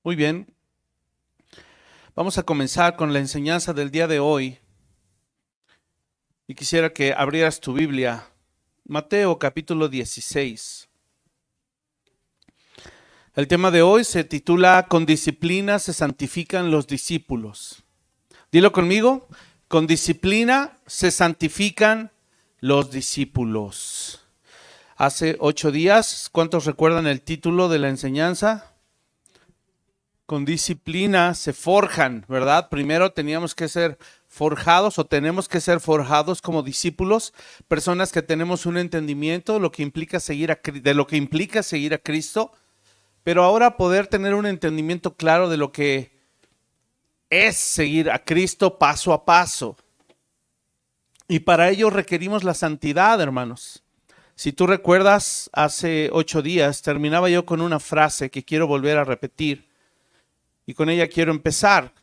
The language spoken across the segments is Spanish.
Muy bien, vamos a comenzar con la enseñanza del día de hoy y quisiera que abrieras tu Biblia, Mateo capítulo 16. El tema de hoy se titula Con disciplina se santifican los discípulos. Dilo conmigo, con disciplina se santifican los discípulos. Hace 8 días, ¿cuántos recuerdan el título de la enseñanza? Con disciplina se forjan, ¿verdad? Primero teníamos que ser forjados o tenemos que ser forjados como discípulos, personas que tenemos un entendimiento de lo que implica seguir a Cristo, pero ahora poder tener un entendimiento claro de lo que es seguir a Cristo paso a paso. Y para ello requerimos la santidad, hermanos. Si tú recuerdas, hace 8 días terminaba yo con una frase que quiero volver a repetir. Y con ella quiero empezar.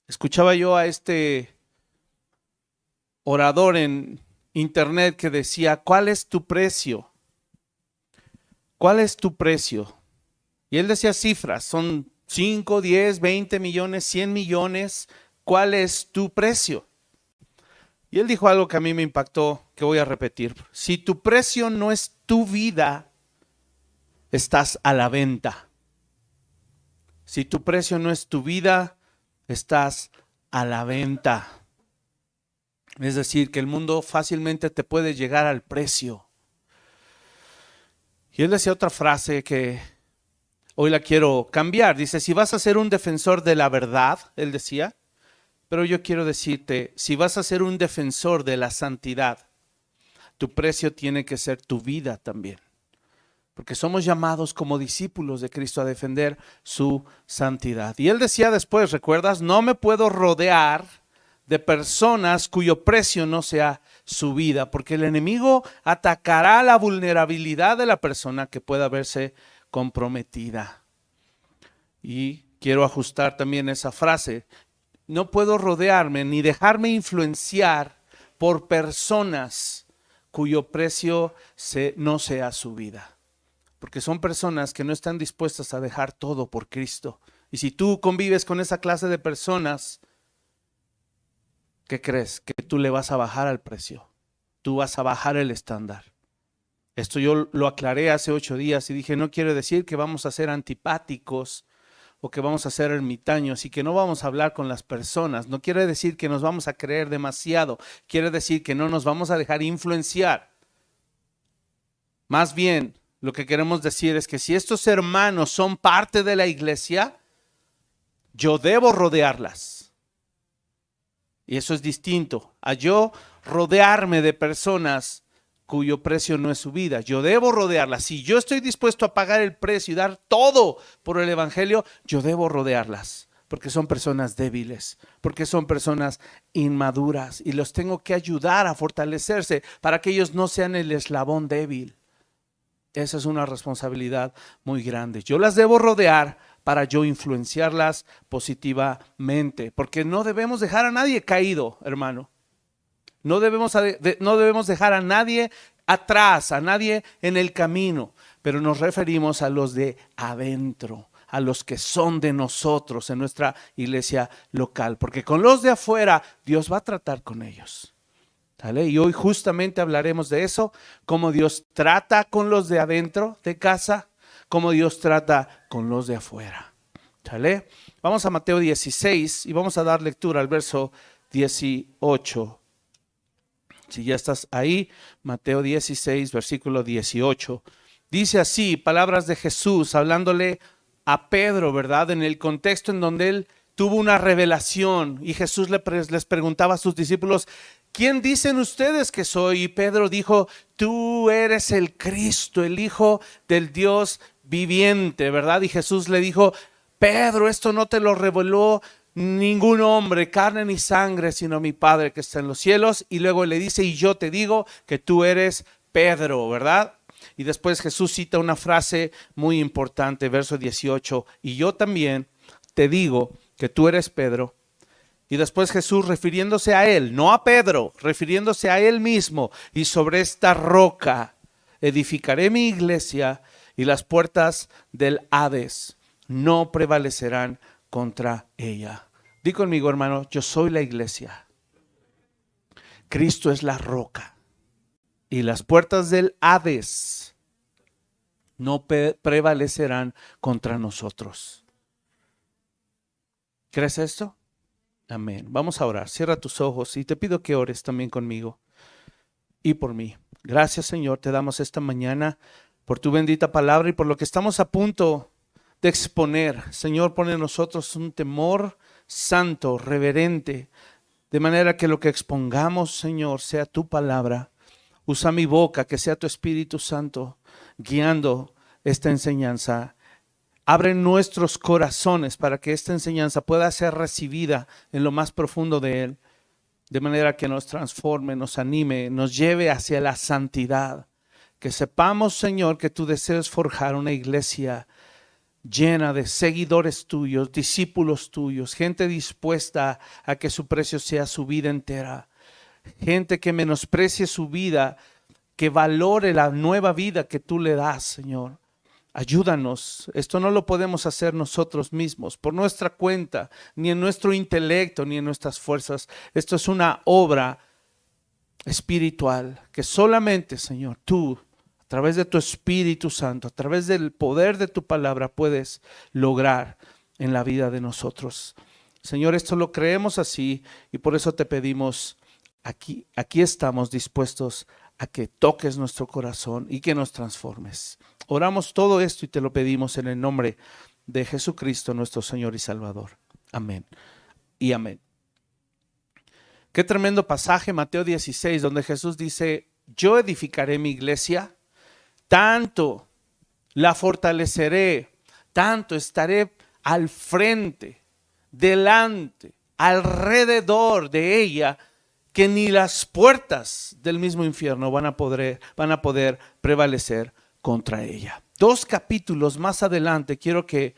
Escuchaba yo a este orador en internet que decía, ¿cuál es tu precio? ¿Cuál es tu precio? Y él decía cifras, son 5, 10, 20 millones, 100 millones. ¿Cuál es tu precio? Y él dijo algo que a mí me impactó, que voy a repetir. Si tu precio no es tu vida, estás a la venta. Si tu precio no es tu vida, estás a la venta. Es decir, que el mundo fácilmente te puede llegar al precio. Y él decía otra frase que hoy la quiero cambiar. Dice, si vas a ser un defensor de la verdad, él decía, pero yo quiero decirte, si vas a ser un defensor de la santidad, tu precio tiene que ser tu vida también. Porque somos llamados como discípulos de Cristo a defender su santidad. Y él decía después, ¿recuerdas? No me puedo rodear de personas cuyo precio no sea su vida, porque el enemigo atacará la vulnerabilidad de la persona que pueda verse comprometida. Y quiero ajustar también esa frase. No puedo rodearme ni dejarme influenciar por personas cuyo precio no sea su vida. Porque son personas que no están dispuestas a dejar todo por Cristo. Y si tú convives con esa clase de personas, ¿qué crees? Que tú le vas a bajar al precio. Tú vas a bajar el estándar. Esto yo lo aclaré hace 8 días y dije, no quiero decir que vamos a ser antipáticos o que vamos a ser ermitaños y que no vamos a hablar con las personas. No quiere decir que nos vamos a creer demasiado. Quiere decir que no nos vamos a dejar influenciar. Más bien, lo que queremos decir es que si estos hermanos son parte de la iglesia, yo debo rodearlas. Y eso es distinto a yo rodearme de personas cuyo precio no es su vida. Yo debo rodearlas. Si yo estoy dispuesto a pagar el precio y dar todo por el evangelio, yo debo rodearlas. Porque son personas débiles, porque son personas inmaduras y los tengo que ayudar a fortalecerse para que ellos no sean el eslabón débil. Esa es una responsabilidad muy grande. Yo las debo rodear para yo influenciarlas positivamente, porque no debemos dejar a nadie caído, hermano. No debemos dejar a nadie atrás, a nadie en el camino, pero nos referimos a los de adentro, a los que son de nosotros en nuestra iglesia local, porque con los de afuera Dios va a tratar con ellos. ¿Vale? Y hoy justamente hablaremos de eso, cómo Dios trata con los de adentro de casa, cómo Dios trata con los de afuera. ¿Vale? Vamos a Mateo 16 y vamos a dar lectura al verso 18. Si ya estás ahí, Mateo 16, versículo 18. Dice así, palabras de Jesús hablándole a Pedro, ¿verdad? En el contexto en donde él tuvo una revelación y Jesús les preguntaba a sus discípulos, ¿quién dicen ustedes que soy? Y Pedro dijo, tú eres el Cristo, el Hijo del Dios viviente, ¿verdad? Y Jesús le dijo, Pedro, esto no te lo reveló ningún hombre, carne ni sangre, sino mi Padre que está en los cielos. Y luego le dice, y yo te digo que tú eres Pedro, ¿verdad? Y después Jesús cita una frase muy importante, verso 18, y yo también te digo que tú eres Pedro. Y después Jesús refiriéndose a él, no a Pedro, refiriéndose a él mismo, y sobre esta roca edificaré mi iglesia y las puertas del Hades no prevalecerán contra ella. Di conmigo, hermano, yo soy la iglesia. Cristo es la roca. Y las puertas del Hades no prevalecerán contra nosotros. ¿Crees esto? Amén. Vamos a orar. Cierra tus ojos y te pido que ores también conmigo y por mí. Gracias, Señor, te damos esta mañana por tu bendita palabra y por lo que estamos a punto de exponer. Señor, pone en nosotros un temor santo, reverente, de manera que lo que expongamos, Señor, sea tu palabra. Usa mi boca, que sea tu Espíritu Santo guiando esta enseñanza. Abre nuestros corazones para que esta enseñanza pueda ser recibida en lo más profundo de Él, de manera que nos transforme, nos anime, nos lleve hacia la santidad. Que sepamos, Señor, que tu deseo es forjar una iglesia llena de seguidores tuyos, discípulos tuyos, gente dispuesta a que su precio sea su vida entera. Gente que menosprecie su vida, que valore la nueva vida que tú le das, Señor. Ayúdanos. Esto no lo podemos hacer nosotros mismos, por nuestra cuenta, ni en nuestro intelecto, ni en nuestras fuerzas. Esto es una obra espiritual que solamente, Señor, tú, a través de tu Espíritu Santo, a través del poder de tu palabra, puedes lograr en la vida de nosotros. Señor, esto lo creemos así y por eso te pedimos, aquí estamos dispuestos a que toques nuestro corazón y que nos transformes. Oramos todo esto y te lo pedimos en el nombre de Jesucristo, nuestro Señor y Salvador. Amén y amén. Qué tremendo pasaje, Mateo 16, donde Jesús dice, yo edificaré mi iglesia, tanto la fortaleceré, tanto estaré al frente, delante, alrededor de ella, que ni las puertas del mismo infierno van a poder prevalecer contra ella. 2 capítulos más adelante quiero que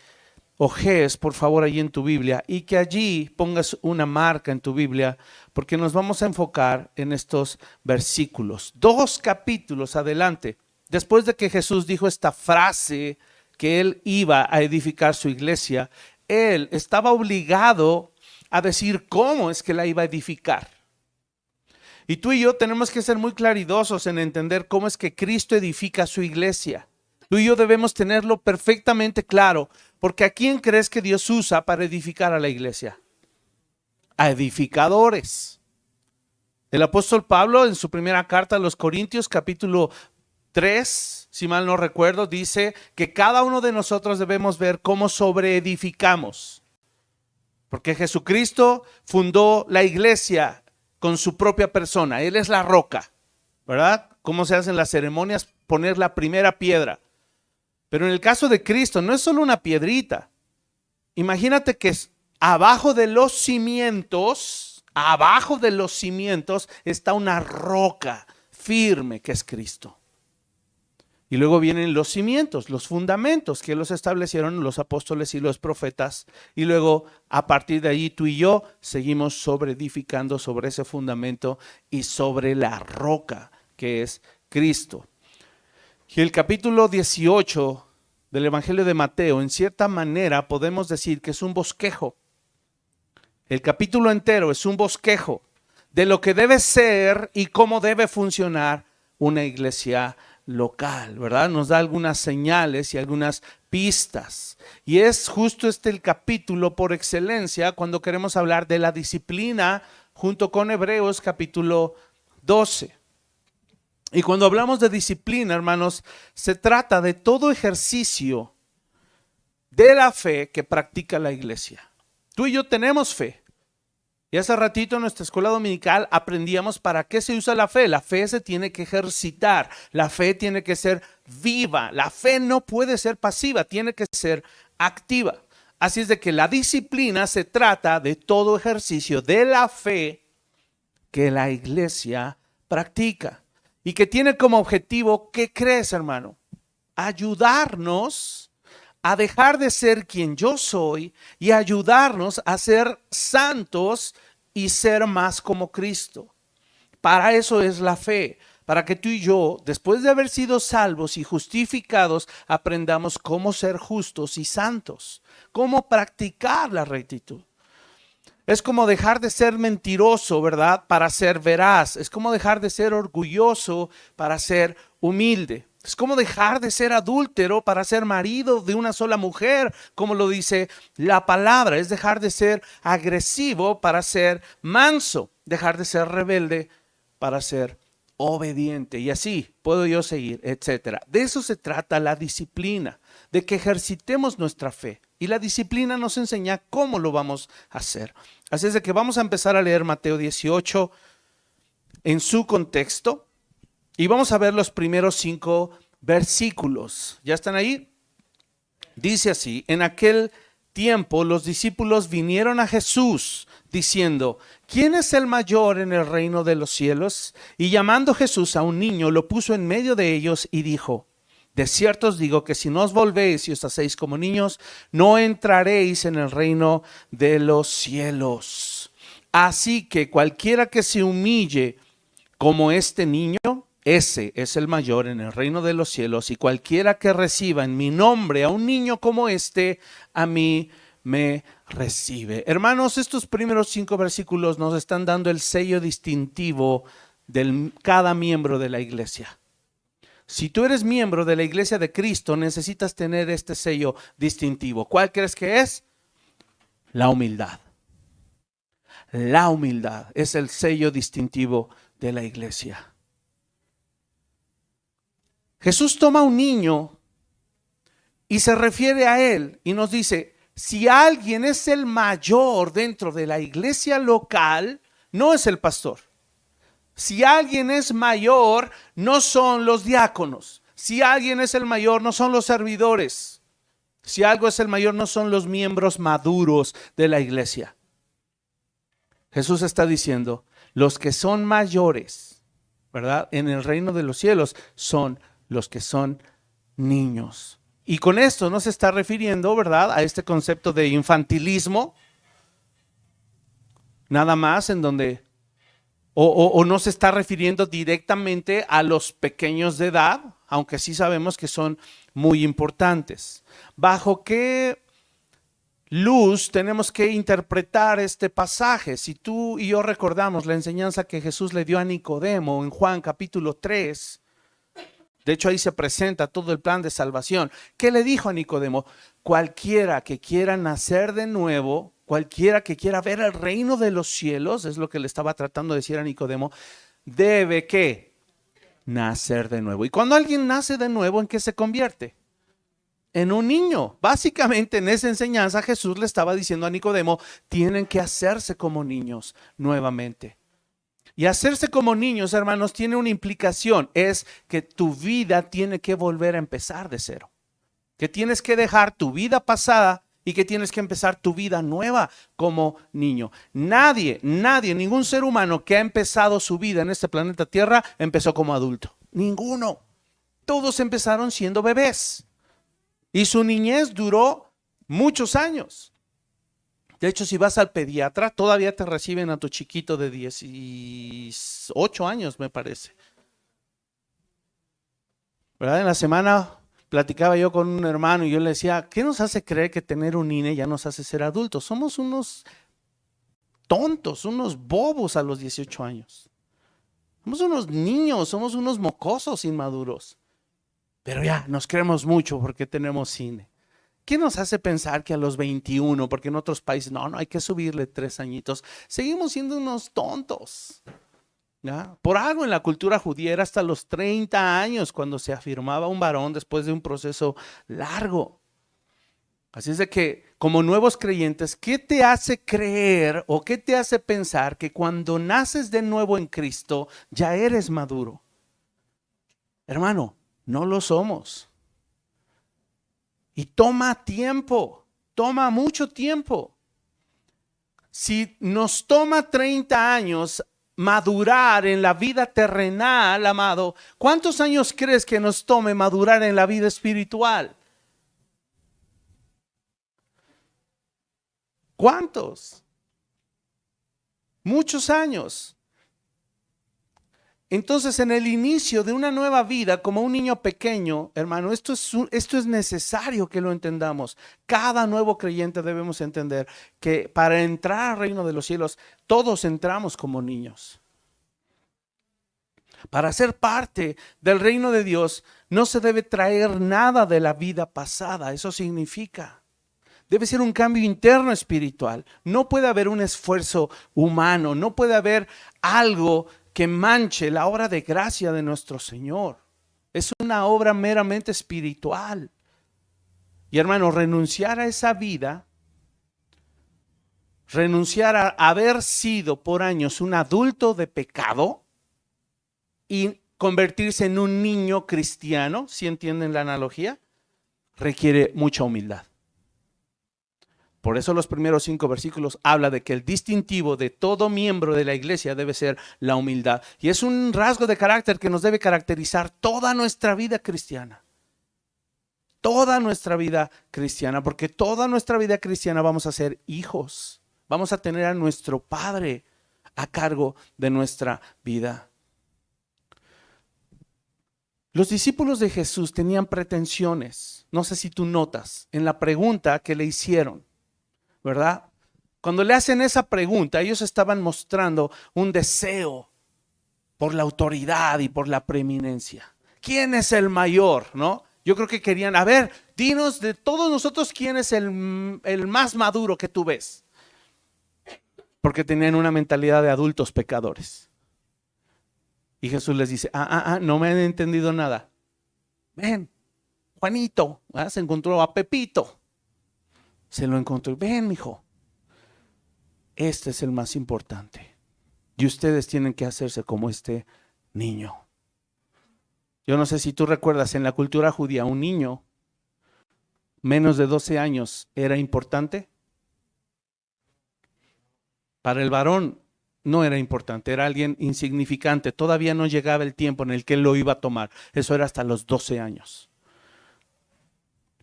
ojees por favor allí en tu Biblia y que allí pongas una marca en tu Biblia porque nos vamos a enfocar en estos versículos. 2 capítulos adelante, después de que Jesús dijo esta frase que él iba a edificar su iglesia, él estaba obligado a decir cómo es que la iba a edificar. Y tú y yo tenemos que ser muy claridosos en entender cómo es que Cristo edifica su iglesia. Tú y yo debemos tenerlo perfectamente claro, porque ¿a quién crees que Dios usa para edificar a la iglesia? A edificadores. El apóstol Pablo en su primera carta a los Corintios, capítulo 3, si mal no recuerdo, dice que cada uno de nosotros debemos ver cómo sobreedificamos. Porque Jesucristo fundó la iglesia con su propia persona. Él es la roca, ¿verdad? ¿Cómo se hacen las ceremonias? Poner la primera piedra. Pero en el caso de Cristo no es solo una piedrita. Imagínate que abajo de los cimientos está una roca firme que es Cristo. Y luego vienen los cimientos, los fundamentos que los establecieron los apóstoles y los profetas. Y luego a partir de allí tú y yo seguimos sobreedificando sobre ese fundamento y sobre la roca que es Cristo. Y el capítulo 18 del Evangelio de Mateo, en cierta manera podemos decir que es un bosquejo. El capítulo entero es un bosquejo de lo que debe ser y cómo debe funcionar una iglesia local, ¿verdad? Nos da algunas señales y algunas pistas. Y es justo el capítulo por excelencia cuando queremos hablar de la disciplina junto con Hebreos capítulo 12. Y cuando hablamos de disciplina, hermanos, se trata de todo ejercicio de la fe que practica la iglesia. Tú y yo tenemos fe. Y hace ratito en nuestra escuela dominical aprendíamos para qué se usa la fe. La fe se tiene que ejercitar, la fe tiene que ser viva, la fe no puede ser pasiva, tiene que ser activa. Así es de que la disciplina se trata de todo ejercicio de la fe que la iglesia practica y que tiene como objetivo, ¿qué crees, hermano? Ayudarnos a dejar de ser quien yo soy y ayudarnos a ser santos y ser más como Cristo. Para eso es la fe, para que tú y yo, después de haber sido salvos y justificados, aprendamos cómo ser justos y santos, cómo practicar la rectitud. Es como dejar de ser mentiroso, ¿verdad? Para ser veraz. Es como dejar de ser orgulloso para ser humilde. Es como dejar de ser adúltero para ser marido de una sola mujer, como lo dice la palabra. Es dejar de ser agresivo para ser manso. Dejar de ser rebelde para ser obediente. Y así puedo yo seguir, etcétera. De eso se trata la disciplina, de que ejercitemos nuestra fe. Y la disciplina nos enseña cómo lo vamos a hacer. Así es de que vamos a empezar a leer Mateo 18 en su contexto y vamos a ver los primeros 5 versículos. ¿Ya están ahí? Dice así: en aquel tiempo los discípulos vinieron a Jesús diciendo: ¿quién es el mayor en el reino de los cielos? Y llamando Jesús a un niño, lo puso en medio de ellos y dijo: de cierto os digo que si no os volvéis y os hacéis como niños, no entraréis en el reino de los cielos. Así que cualquiera que se humille como este niño, ese es el mayor en el reino de los cielos. Y cualquiera que reciba en mi nombre a un niño como este, a mí me recibe. Hermanos, estos primeros 5 versículos nos están dando el sello distintivo de cada miembro de la iglesia. Si tú eres miembro de la iglesia de Cristo, necesitas tener este sello distintivo. ¿Cuál crees que es? La humildad. La humildad es el sello distintivo de la iglesia. Jesús toma a un niño y se refiere a él y nos dice: si alguien es el mayor dentro de la iglesia local, no es el pastor. Si alguien es mayor, no son los diáconos. Si alguien es el mayor, no son los servidores. Si algo es el mayor, no son los miembros maduros de la iglesia. Jesús está diciendo: los que son mayores, ¿verdad?, en el reino de los cielos son los que son niños. Y con esto no se está refiriendo, ¿verdad?, a este concepto de infantilismo, nada más, en donde o no se está refiriendo directamente a los pequeños de edad, aunque sí sabemos que son muy importantes. ¿Bajo qué luz tenemos que interpretar este pasaje? Si tú y yo recordamos la enseñanza que Jesús le dio a Nicodemo en Juan capítulo 3, de hecho ahí se presenta todo el plan de salvación. ¿Qué le dijo a Nicodemo? Cualquiera que quiera nacer de nuevo, cualquiera que quiera ver el reino de los cielos, es lo que le estaba tratando de decir a Nicodemo, debe ¿qué? Nacer de nuevo. Y cuando alguien nace de nuevo, ¿en qué se convierte? En un niño. Básicamente en esa enseñanza Jesús le estaba diciendo a Nicodemo: tienen que hacerse como niños nuevamente. Y hacerse como niños, hermanos, tiene una implicación, es que tu vida tiene que volver a empezar de cero. Que tienes que dejar tu vida pasada y que tienes que empezar tu vida nueva como niño. Nadie, ningún ser humano que ha empezado su vida en este planeta Tierra empezó como adulto. Ninguno. Todos empezaron siendo bebés. Y su niñez duró muchos años. De hecho, si vas al pediatra, todavía te reciben a tu chiquito de 18 años, me parece. ¿Verdad? En la semana platicaba yo con un hermano y yo le decía: ¿qué nos hace creer que tener un INE ya nos hace ser adultos? Somos unos tontos, unos bobos a los 18 años. Somos unos niños, somos unos mocosos inmaduros. Pero ya, nos creemos mucho porque tenemos INE. ¿Qué nos hace pensar que a los 21, porque en otros países, no, hay que subirle 3 añitos, seguimos siendo unos tontos? ¿Ya? Por algo en la cultura judía era hasta los 30 años cuando se afirmaba un varón después de un proceso largo. Así es de que, como nuevos creyentes, ¿qué te hace creer o qué te hace pensar que cuando naces de nuevo en Cristo ya eres maduro? Hermano, no lo somos. Y toma tiempo, toma mucho tiempo. Si nos toma 30 años madurar en la vida terrenal, amado, ¿cuántos años crees que nos tome madurar en la vida espiritual? ¿Cuántos? Muchos años. Entonces, en el inicio de una nueva vida, como un niño pequeño, hermano, esto es necesario que lo entendamos. Cada nuevo creyente debemos entender que para entrar al reino de los cielos, todos entramos como niños. Para ser parte del reino de Dios, no se debe traer nada de la vida pasada. Eso significa, debe ser un cambio interno espiritual. No puede haber un esfuerzo humano, no puede haber algo que manche la obra de gracia de nuestro Señor. Es una obra meramente espiritual. Y hermano, renunciar a esa vida, renunciar a haber sido por años un adulto de pecado y convertirse en un niño cristiano, si entienden la analogía, requiere mucha humildad. Por eso los primeros 5 versículos habla de que el distintivo de todo miembro de la iglesia debe ser la humildad. Y es un rasgo de carácter que nos debe caracterizar toda nuestra vida cristiana. Toda nuestra vida cristiana, porque toda nuestra vida cristiana vamos a ser hijos. Vamos a tener a nuestro Padre a cargo de nuestra vida. Los discípulos de Jesús tenían pretensiones. No sé si tú notas en la pregunta que le hicieron, ¿verdad? Cuando le hacen esa pregunta, ellos estaban mostrando un deseo por la autoridad y por la preeminencia. ¿Quién es el mayor? ¿No? Yo creo que querían, a ver, dinos de todos nosotros quién es el más maduro que tú ves. Porque tenían una mentalidad de adultos pecadores. Y Jesús les dice, no me han entendido nada. Ven, Juanito, ¿verdad? Se encontró a Pepito. Se lo encontró. Ven, mijo. Este es el más importante. Y ustedes tienen que hacerse como este niño. Yo no sé si tú recuerdas, en la cultura judía, un niño menos de 12 años era importante. Para el varón no era importante, era alguien insignificante. Todavía no llegaba el tiempo en el que él lo iba a tomar. Eso era hasta los 12 años.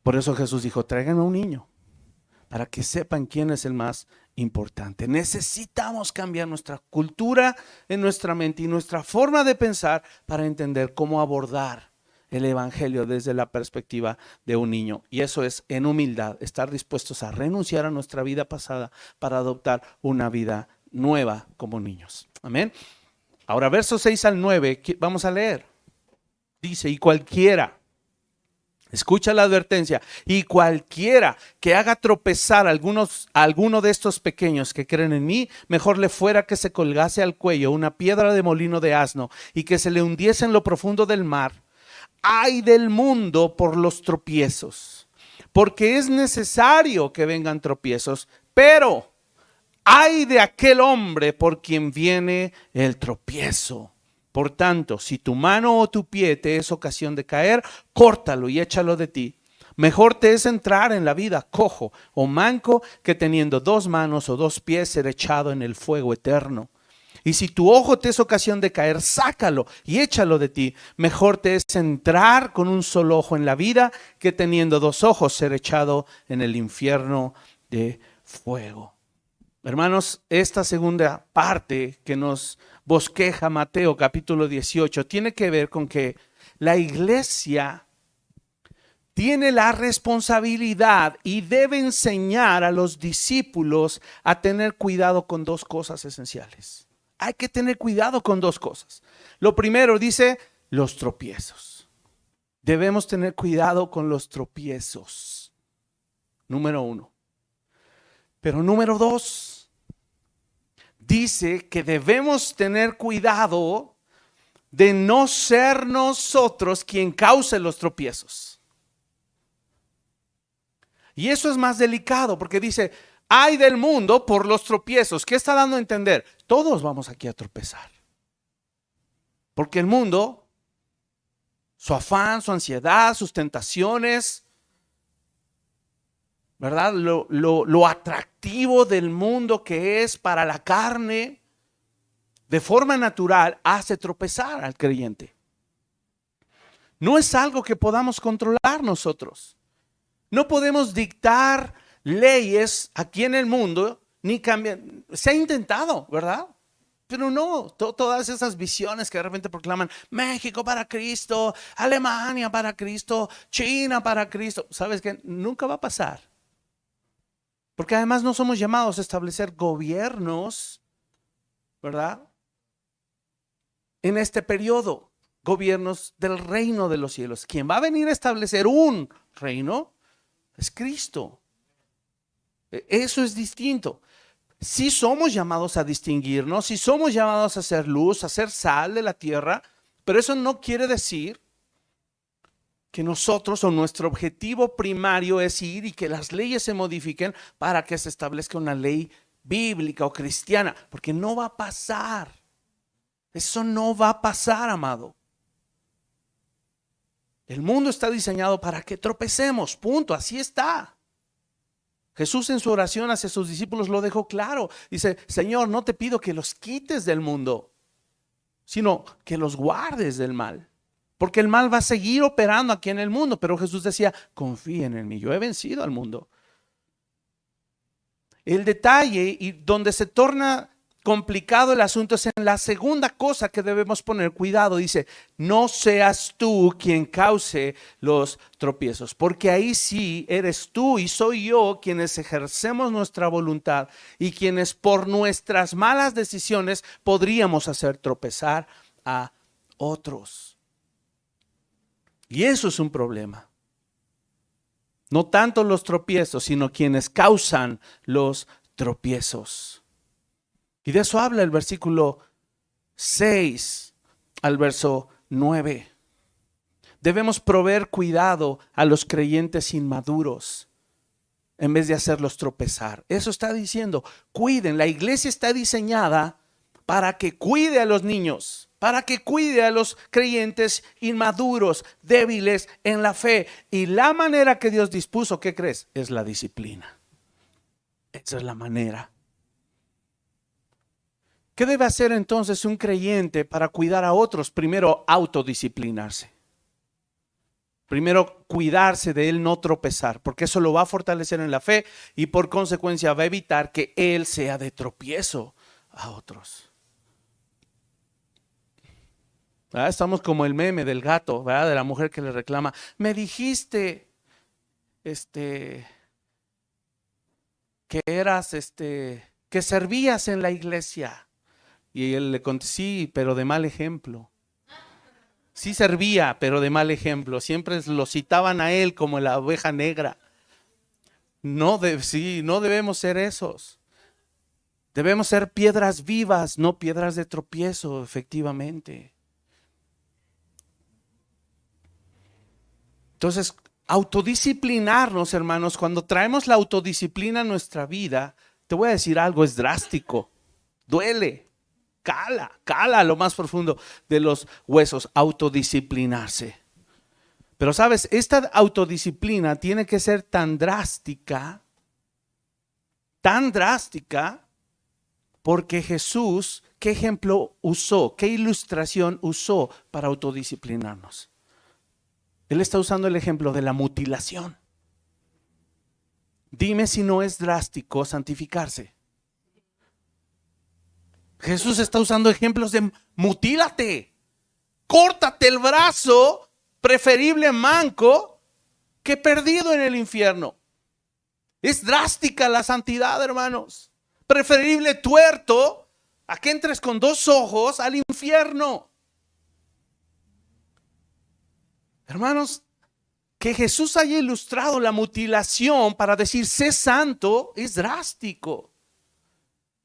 Por eso Jesús dijo, tráiganme a un niño, para que sepan quién es el más importante. Necesitamos cambiar nuestra cultura en nuestra mente y nuestra forma de pensar para entender cómo abordar el evangelio desde la perspectiva de un niño. Y eso es en humildad, estar dispuestos a renunciar a nuestra vida pasada para adoptar una vida nueva como niños. Amén. Ahora, versos 6 al 9, vamos a leer. Dice, y cualquiera, escucha la advertencia, y cualquiera que haga tropezar a alguno de estos pequeños que creen en mí, mejor le fuera que se colgase al cuello una piedra de molino de asno y que se le hundiese en lo profundo del mar. Ay del mundo por los tropiezos, porque es necesario que vengan tropiezos, pero ay de aquel hombre por quien viene el tropiezo. Por tanto, si tu mano o tu pie te es ocasión de caer, córtalo y échalo de ti. Mejor te es entrar en la vida cojo o manco que teniendo 2 manos o 2 pies ser echado en el fuego eterno. Y si tu ojo te es ocasión de caer, sácalo y échalo de ti. Mejor te es entrar con un solo ojo en la vida que teniendo 2 ojos ser echado en el infierno de fuego. Hermanos, esta segunda parte que nos bosqueja Mateo capítulo 18 tiene que ver con que la iglesia tiene la responsabilidad y debe enseñar a los discípulos a tener cuidado con 2 cosas esenciales. Hay que tener cuidado con 2 cosas. Lo primero dice los tropiezos. Debemos tener cuidado con los tropiezos. Número 1. Pero número 2, dice que debemos tener cuidado de no ser nosotros quien cause los tropiezos. Y eso es más delicado porque dice, ay del mundo por los tropiezos. ¿Qué está dando a entender? Todos vamos aquí a tropezar. Porque el mundo, su afán, su ansiedad, sus tentaciones, ¿verdad? Lo atractivo del mundo que es para la carne, de forma natural, hace tropezar al creyente. No es algo que podamos controlar nosotros. No podemos dictar leyes aquí en el mundo, ni cambiar. Se ha intentado, ¿verdad? pero no, todas esas visiones que de repente proclaman México para Cristo, Alemania para Cristo, China para Cristo, ¿sabes qué? Nunca va a pasar. Porque además no somos llamados a establecer gobiernos, ¿verdad? En este periodo, gobiernos del reino de los cielos. Quien va a venir a establecer un reino es Cristo. Eso es distinto. Sí somos llamados a distinguirnos, sí somos llamados a hacer luz, a ser sal de la tierra, pero eso no quiere decir que nosotros o nuestro objetivo primario es ir y que las leyes se modifiquen para que se establezca una ley bíblica o cristiana, porque no va a pasar. Eso no va a pasar, amado. El mundo está diseñado para que tropecemos, punto, así está. Jesús en su oración hacia sus discípulos lo dejó claro. Dice, Señor, no te pido que los quites del mundo, sino que los guardes del mal. Porque el mal va a seguir operando aquí en el mundo. Pero Jesús decía, confíen en mí, yo he vencido al mundo. El detalle y donde se torna complicado el asunto es en la segunda cosa que debemos poner cuidado. Dice, no seas tú quien cause los tropiezos, porque ahí sí eres tú y soy yo quienes ejercemos nuestra voluntad y quienes por nuestras malas decisiones podríamos hacer tropezar a otros. Y eso es un problema. No tanto los tropiezos, sino quienes causan los tropiezos. Y de eso habla el versículo 6 al verso 9. Debemos proveer cuidado a los creyentes inmaduros en vez de hacerlos tropezar. Eso está diciendo, cuiden. La iglesia está diseñada para que cuide a los niños, para que cuide a los creyentes inmaduros, débiles en la fe. Y la manera que Dios dispuso, ¿qué crees? Es la disciplina. Esa es la manera. ¿Qué debe hacer entonces un creyente para cuidar a otros? Primero, autodisciplinarse. Primero, cuidarse de él no tropezar, porque eso lo va a fortalecer en la fe y por consecuencia va a evitar que él sea de tropiezo a otros. ¿Verdad? Estamos como el meme del gato, ¿verdad? De la mujer que le reclama, me dijiste que eras, que servías en la iglesia. Y él le contestó, sí, pero de mal ejemplo. Sí servía, pero de mal ejemplo. Siempre lo citaban a él como la oveja negra. No debemos ser esos. Debemos ser piedras vivas, no piedras de tropiezo, efectivamente. Entonces, autodisciplinarnos, hermanos, cuando traemos la autodisciplina a nuestra vida, te voy a decir algo, es drástico, duele. Cala a lo más profundo de los huesos, autodisciplinarse. Pero sabes, esta autodisciplina tiene que ser tan drástica, porque Jesús, ¿qué ejemplo usó? ¿Qué ilustración usó para autodisciplinarnos? Él está usando el ejemplo de la mutilación. Dime si no es drástico santificarse. Jesús está usando ejemplos de mutílate, córtate el brazo, preferible manco que perdido en el infierno. Es drástica la santidad, hermanos. Preferible tuerto a que entres con 2 ojos al infierno. Hermanos, que Jesús haya ilustrado la mutilación para decir sé santo es drástico.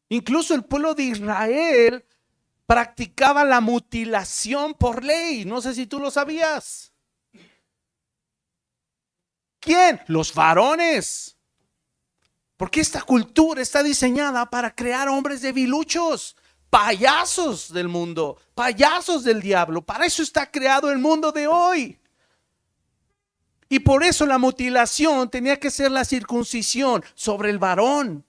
Incluso el pueblo de Israel practicaba la mutilación por ley. No sé si tú lo sabías. ¿Quién? Los varones. Porque esta cultura está diseñada para crear hombres debiluchos, payasos del mundo, payasos del diablo. Para eso está creado el mundo de hoy. Y por eso la mutilación tenía que ser la circuncisión sobre el varón.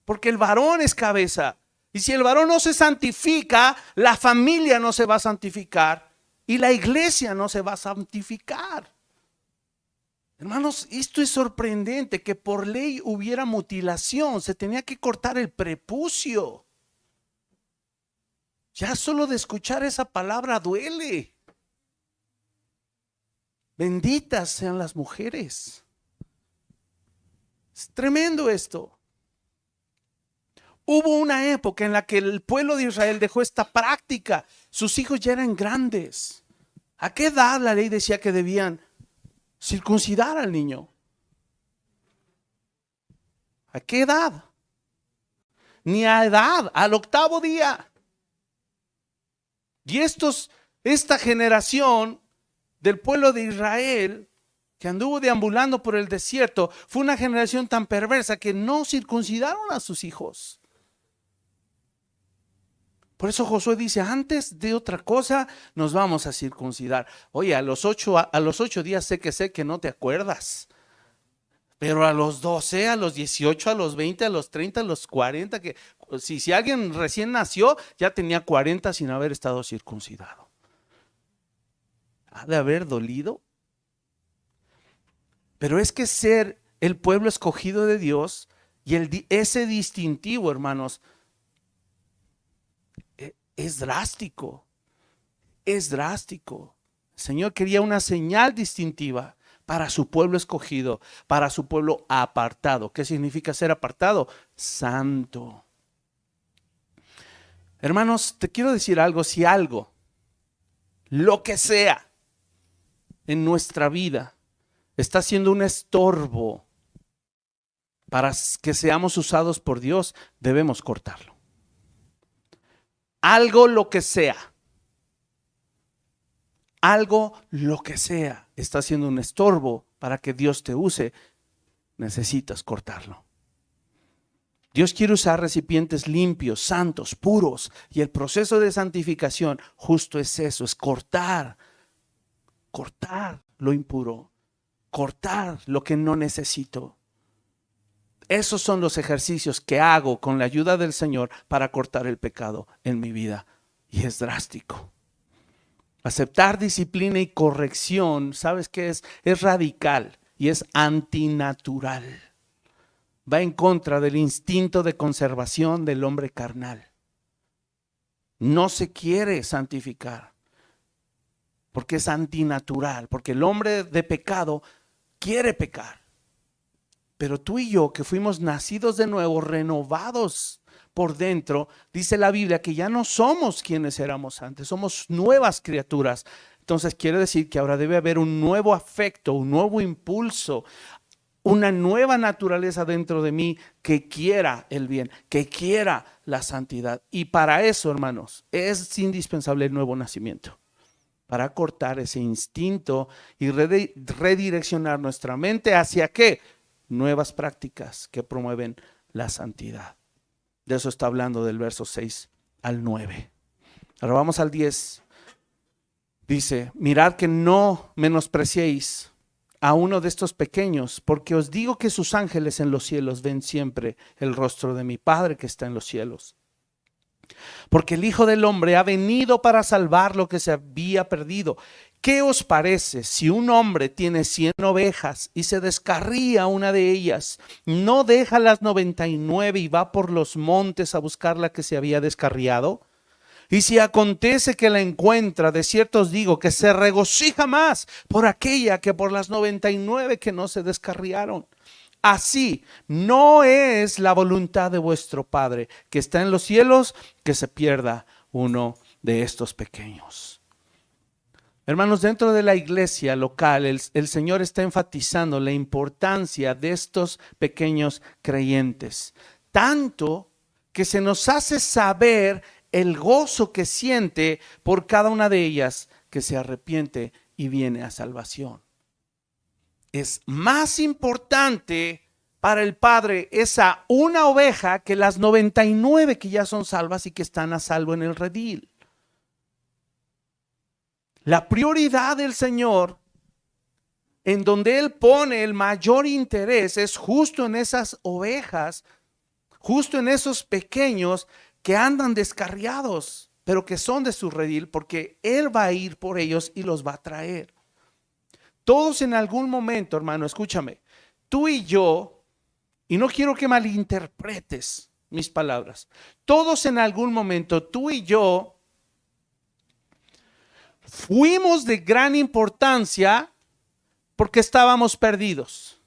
Porque el varón es cabeza. Y si el varón no se santifica, la familia no se va a santificar y la iglesia no se va a santificar. Hermanos, esto es sorprendente que por ley hubiera mutilación. Se tenía que cortar el prepucio. Ya solo de escuchar esa palabra duele. Benditas sean las mujeres. Es tremendo esto. Hubo una época en la que el pueblo de Israel dejó esta práctica. Sus hijos ya eran grandes. ¿A qué edad la ley decía que debían circuncidar al niño? ¿A qué edad? Ni a edad, al 8º día. Y esta generación del pueblo de Israel que anduvo deambulando por el desierto fue una generación tan perversa que no circuncidaron a sus hijos. Por eso Josué dice, antes de otra cosa nos vamos a circuncidar. Oye, a los 8 días sé que no te acuerdas. Pero a los 12, a los 18, a los 20, a los 30, a los 40, que si alguien recién nació, ya tenía 40 sin haber estado circuncidado. ¿Ha de haber dolido? Pero es que ser el pueblo escogido de Dios y ese distintivo, hermanos, es drástico. Es drástico. El Señor quería una señal distintiva para su pueblo escogido, para su pueblo apartado. ¿Qué significa ser apartado? Santo. Hermanos, te quiero decir algo, si algo, lo que sea en nuestra vida está siendo un estorbo para que seamos usados por Dios, debemos cortarlo. Algo, lo que sea. Algo, lo que sea, está siendo un estorbo para que Dios te use, necesitas cortarlo. Dios quiere usar recipientes limpios, santos, puros, y el proceso de santificación justo es eso, es cortar lo impuro, cortar lo que no necesito. Esos son los ejercicios que hago con la ayuda del Señor para cortar el pecado en mi vida, y es drástico. Aceptar disciplina y corrección, ¿sabes qué es? Es radical y es antinatural. Va en contra del instinto de conservación del hombre carnal. No se quiere santificar porque es antinatural, porque el hombre de pecado quiere pecar. Pero tú y yo, que fuimos nacidos de nuevo, renovados por dentro, dice la Biblia que ya no somos quienes éramos antes, somos nuevas criaturas. Entonces quiere decir que ahora debe haber un nuevo afecto, un nuevo impulso, una nueva naturaleza dentro de mí que quiera el bien, que quiera la santidad. Y para eso, hermanos, es indispensable el nuevo nacimiento, para cortar ese instinto y redireccionar nuestra mente hacia ¿qué? Nuevas prácticas que promueven la santidad. De eso está hablando del verso 6 al 9. Ahora vamos al 10. Dice, mirad que no menospreciéis a uno de estos pequeños, porque os digo que sus ángeles en los cielos ven siempre el rostro de mi Padre que está en los cielos. Porque el Hijo del Hombre ha venido para salvar lo que se había perdido. ¿Qué os parece si un hombre tiene 100 ovejas y se descarría una de ellas? ¿No deja las 99 y va por los montes a buscar la que se había descarriado? Y si acontece que la encuentra, de cierto os digo que se regocija más por aquella que por las 99 que no se descarriaron. Así no es la voluntad de vuestro Padre que está en los cielos que se pierda uno de estos pequeños. Hermanos, dentro de la iglesia local, el Señor está enfatizando la importancia de estos pequeños creyentes. Tanto que se nos hace saber el gozo que siente por cada una de ellas que se arrepiente y viene a salvación. Es más importante para el Padre esa una oveja que las 99 que ya son salvas y que están a salvo en el redil. La prioridad del Señor, en donde Él pone el mayor interés, es justo en esas ovejas, justo en esos pequeños que andan descarriados, pero que son de su redil, porque Él va a ir por ellos y los va a traer. Todos en algún momento, hermano, escúchame, tú y yo, y no quiero que malinterpretes mis palabras, todos en algún momento, tú y yo, fuimos de gran importancia porque estábamos perdidos.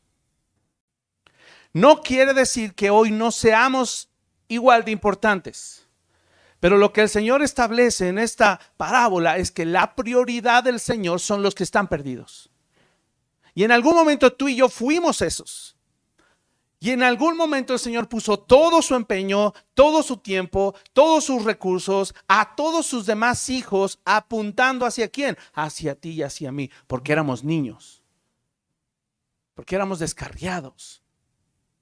No quiere decir que hoy no seamos igual de importantes. Pero lo que el Señor establece en esta parábola es que la prioridad del Señor son los que están perdidos. Y en algún momento tú y yo fuimos esos. Y en algún momento el Señor puso todo su empeño, todo su tiempo, todos sus recursos, a todos sus demás hijos, apuntando hacia quién, hacia ti y hacia mí, porque éramos niños, porque éramos descarriados,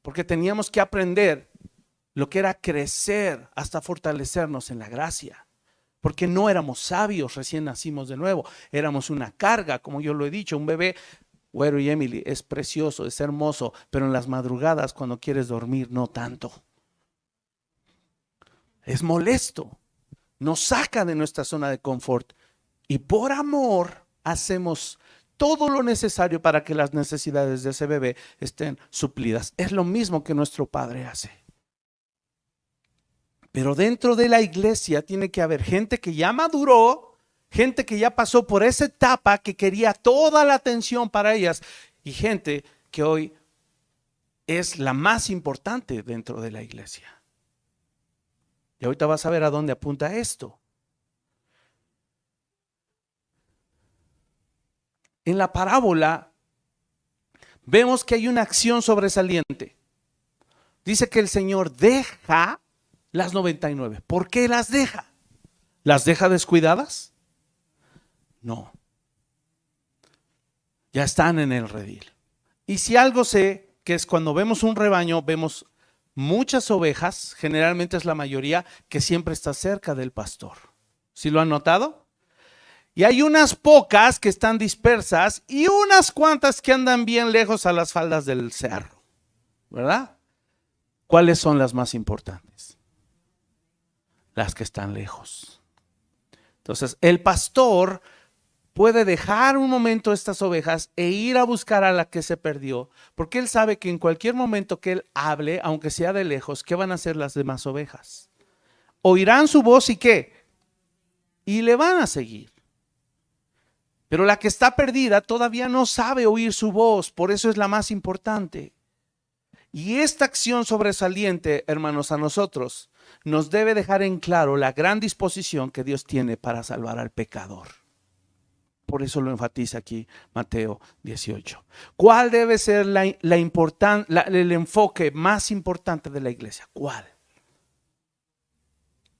porque teníamos que aprender lo que era crecer hasta fortalecernos en la gracia. Porque no éramos sabios, recién nacimos de nuevo. Éramos una carga, como yo lo he dicho. Un bebé, Güero y Emily, es precioso, es hermoso, pero en las madrugadas cuando quieres dormir, no tanto. Es molesto. Nos saca de nuestra zona de confort. Y por amor hacemos todo lo necesario para que las necesidades de ese bebé estén suplidas. Es lo mismo que nuestro Padre hace. Pero dentro de la iglesia tiene que haber gente que ya maduró, gente que ya pasó por esa etapa, que quería toda la atención para ellas, y gente que hoy es la más importante dentro de la iglesia. Y ahorita vas a ver a dónde apunta esto. En la parábola vemos que hay una acción sobresaliente. Dice que el Señor deja las 99. ¿Por qué las deja? ¿Las deja descuidadas? No. Ya están en el redil. Y si algo sé, que es cuando vemos un rebaño, vemos muchas ovejas, generalmente es la mayoría, que siempre está cerca del pastor. ¿Sí lo han notado? Y hay unas pocas que están dispersas y unas cuantas que andan bien lejos a las faldas del cerro, ¿verdad? ¿Cuáles son las más importantes? Las que están lejos. Entonces, el pastor puede dejar un momento estas ovejas e ir a buscar a la que se perdió, porque él sabe que en cualquier momento que él hable, aunque sea de lejos, ¿qué van a hacer las demás ovejas? Oirán su voz y ¿qué? Y le van a seguir. Pero la que está perdida todavía no sabe oír su voz, por eso es la más importante. Y esta acción sobresaliente, hermanos, a nosotros nos debe dejar en claro la gran disposición que Dios tiene para salvar al pecador. Por eso lo enfatiza aquí Mateo 18. ¿Cuál debe ser el enfoque más importante de la iglesia? ¿Cuál?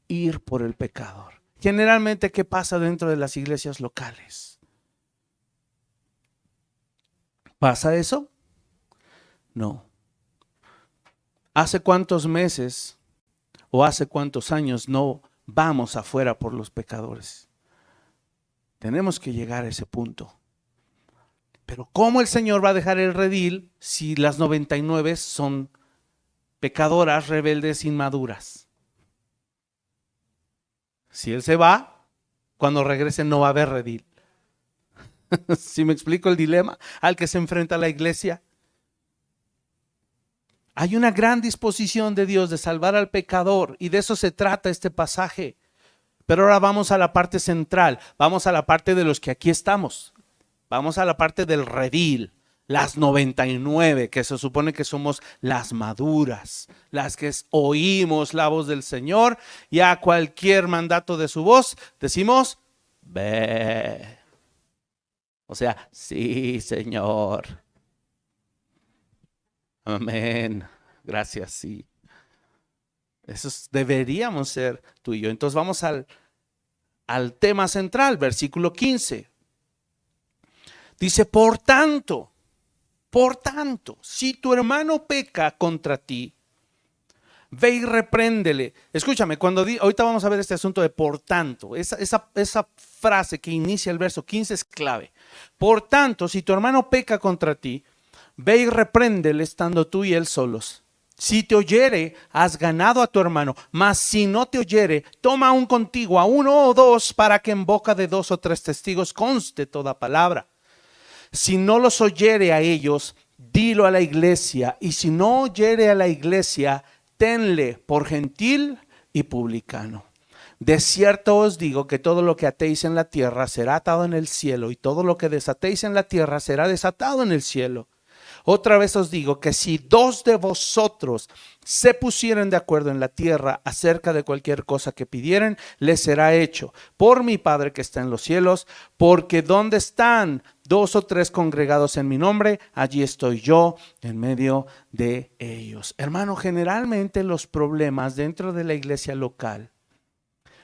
Ir por el pecador. Generalmente, ¿qué pasa dentro de las iglesias locales? ¿Pasa eso? No. ¿Hace cuántos meses o hace cuántos años no vamos afuera por los pecadores? Tenemos que llegar a ese punto. Pero ¿cómo el Señor va a dejar el redil si las 99 son pecadoras, rebeldes, inmaduras? Si Él se va, cuando regrese no va a haber redil. ¿Sí me explico el dilema al que se enfrenta la iglesia? Hay una gran disposición de Dios de salvar al pecador y de eso se trata este pasaje. Pero ahora vamos a la parte central, vamos a la parte de los que aquí estamos. Vamos a la parte del redil, las 99, que se supone que somos las maduras, las que oímos la voz del Señor y a cualquier mandato de su voz decimos, ve. O sea, sí, Señor. Amén. Gracias, sí. Esos deberíamos ser tú y yo. Entonces vamos al tema central, versículo 15. Dice, por tanto, si tu hermano peca contra ti, ve y repréndele. Escúchame, ahorita vamos a ver este asunto de por tanto. Esa frase que inicia el verso 15 es clave. Por tanto, si tu hermano peca contra ti, ve y repréndele estando tú y él solos. Si te oyere, has ganado a tu hermano, mas si no te oyere, toma aún contigo a uno o dos para que en boca de 2 o 3 testigos conste toda palabra. Si no los oyere a ellos, dilo a la iglesia, y si no oyere a la iglesia, tenle por gentil y publicano. De cierto os digo que todo lo que atéis en la tierra será atado en el cielo, y todo lo que desatéis en la tierra será desatado en el cielo. Otra vez os digo que si dos de vosotros se pusieren de acuerdo en la tierra acerca de cualquier cosa que pidieren, les será hecho por mi Padre que está en los cielos, porque donde están dos o tres congregados en mi nombre, allí estoy yo en medio de ellos. Hermano, generalmente los problemas dentro de la iglesia local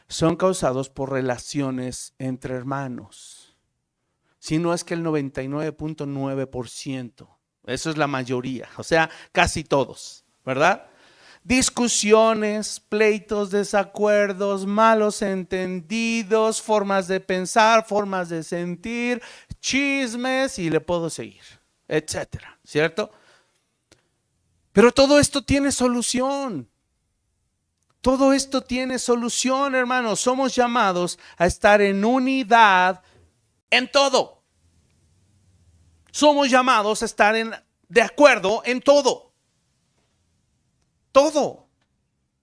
son causados por relaciones entre hermanos, si no es que el 99.9%. Eso es la mayoría, o sea, casi todos, ¿verdad? Discusiones, pleitos, desacuerdos, malos entendidos, formas de pensar, formas de sentir, chismes y le puedo seguir, etcétera, ¿cierto? Pero todo esto tiene solución. Todo esto tiene solución, hermanos. Somos llamados a estar en unidad en todo. Somos llamados a estar de acuerdo en todo. Todo.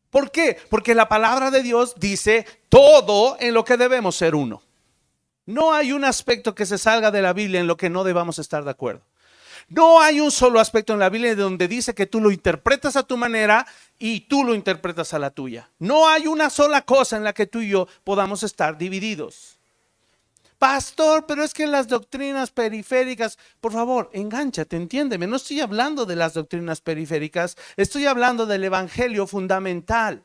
¿Por qué? Porque la palabra de Dios dice todo en lo que debemos ser uno. No hay un aspecto que se salga de la Biblia en lo que no debamos estar de acuerdo. No hay un solo aspecto en la Biblia donde dice que tú lo interpretas a tu manera y tú lo interpretas a la tuya. No hay una sola cosa en la que tú y yo podamos estar divididos. Pastor, pero es que las doctrinas periféricas, por favor, engánchate, entiéndeme, no estoy hablando de las doctrinas periféricas, estoy hablando del evangelio fundamental.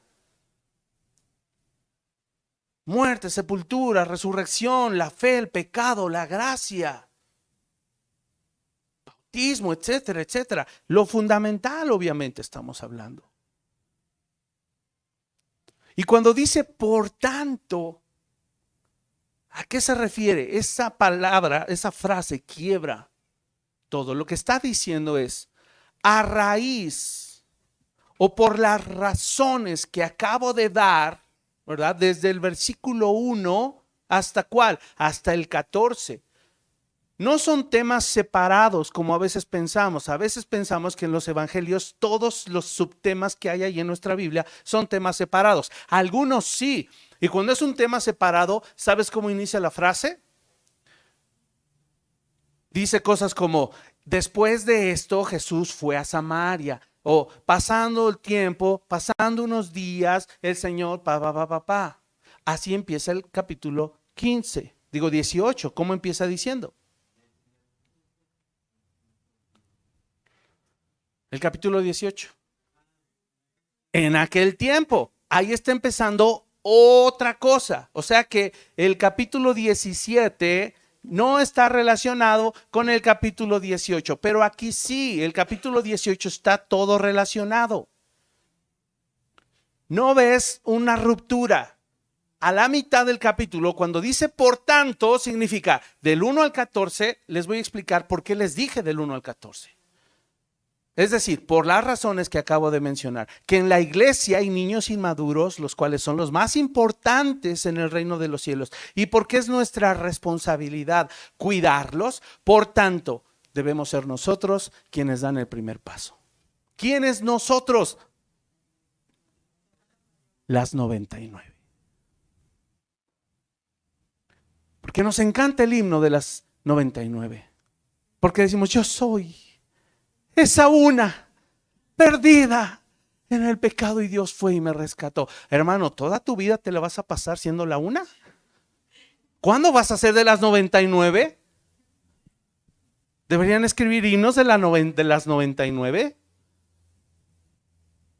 Muerte, sepultura, resurrección, la fe, el pecado, la gracia, bautismo, etcétera, etcétera. Lo fundamental, obviamente, estamos hablando. Y cuando dice por tanto, ¿a qué se refiere? Esa palabra, esa frase quiebra todo. Lo que está diciendo es, a raíz o por las razones que acabo de dar, ¿verdad? Desde el versículo 1 hasta ¿cuál? Hasta el 14. No son temas separados como a veces pensamos. A veces pensamos que en los evangelios todos los subtemas que hay ahí en nuestra Biblia son temas separados. Algunos sí. Y cuando es un tema separado, ¿sabes cómo inicia la frase? Dice cosas como, después de esto Jesús fue a Samaria. O pasando el tiempo, pasando unos días, el Señor, Así empieza el capítulo 18. ¿Cómo empieza diciendo? El capítulo 18. En aquel tiempo, ahí está empezando otra cosa. O sea que el capítulo 17 no está relacionado con el capítulo 18, pero aquí sí, el capítulo 18 está todo relacionado. ¿No ves una ruptura? A la mitad del capítulo, cuando dice por tanto, significa del 1 al 14, les voy a explicar por qué les dije del 1 al 14. Es decir, por las razones que acabo de mencionar, que en la iglesia hay niños inmaduros, los cuales son los más importantes en el reino de los cielos, y porque es nuestra responsabilidad cuidarlos, por tanto, debemos ser nosotros quienes dan el primer paso. ¿Quiénes nosotros? Las 99. Porque nos encanta el himno de las 99. Porque decimos, yo soy esa una perdida en el pecado y Dios fue y me rescató. Hermano, ¿toda tu vida te la vas a pasar siendo la una? ¿Cuándo vas a ser de las 99? ¿Deberían escribir himnos de las 99?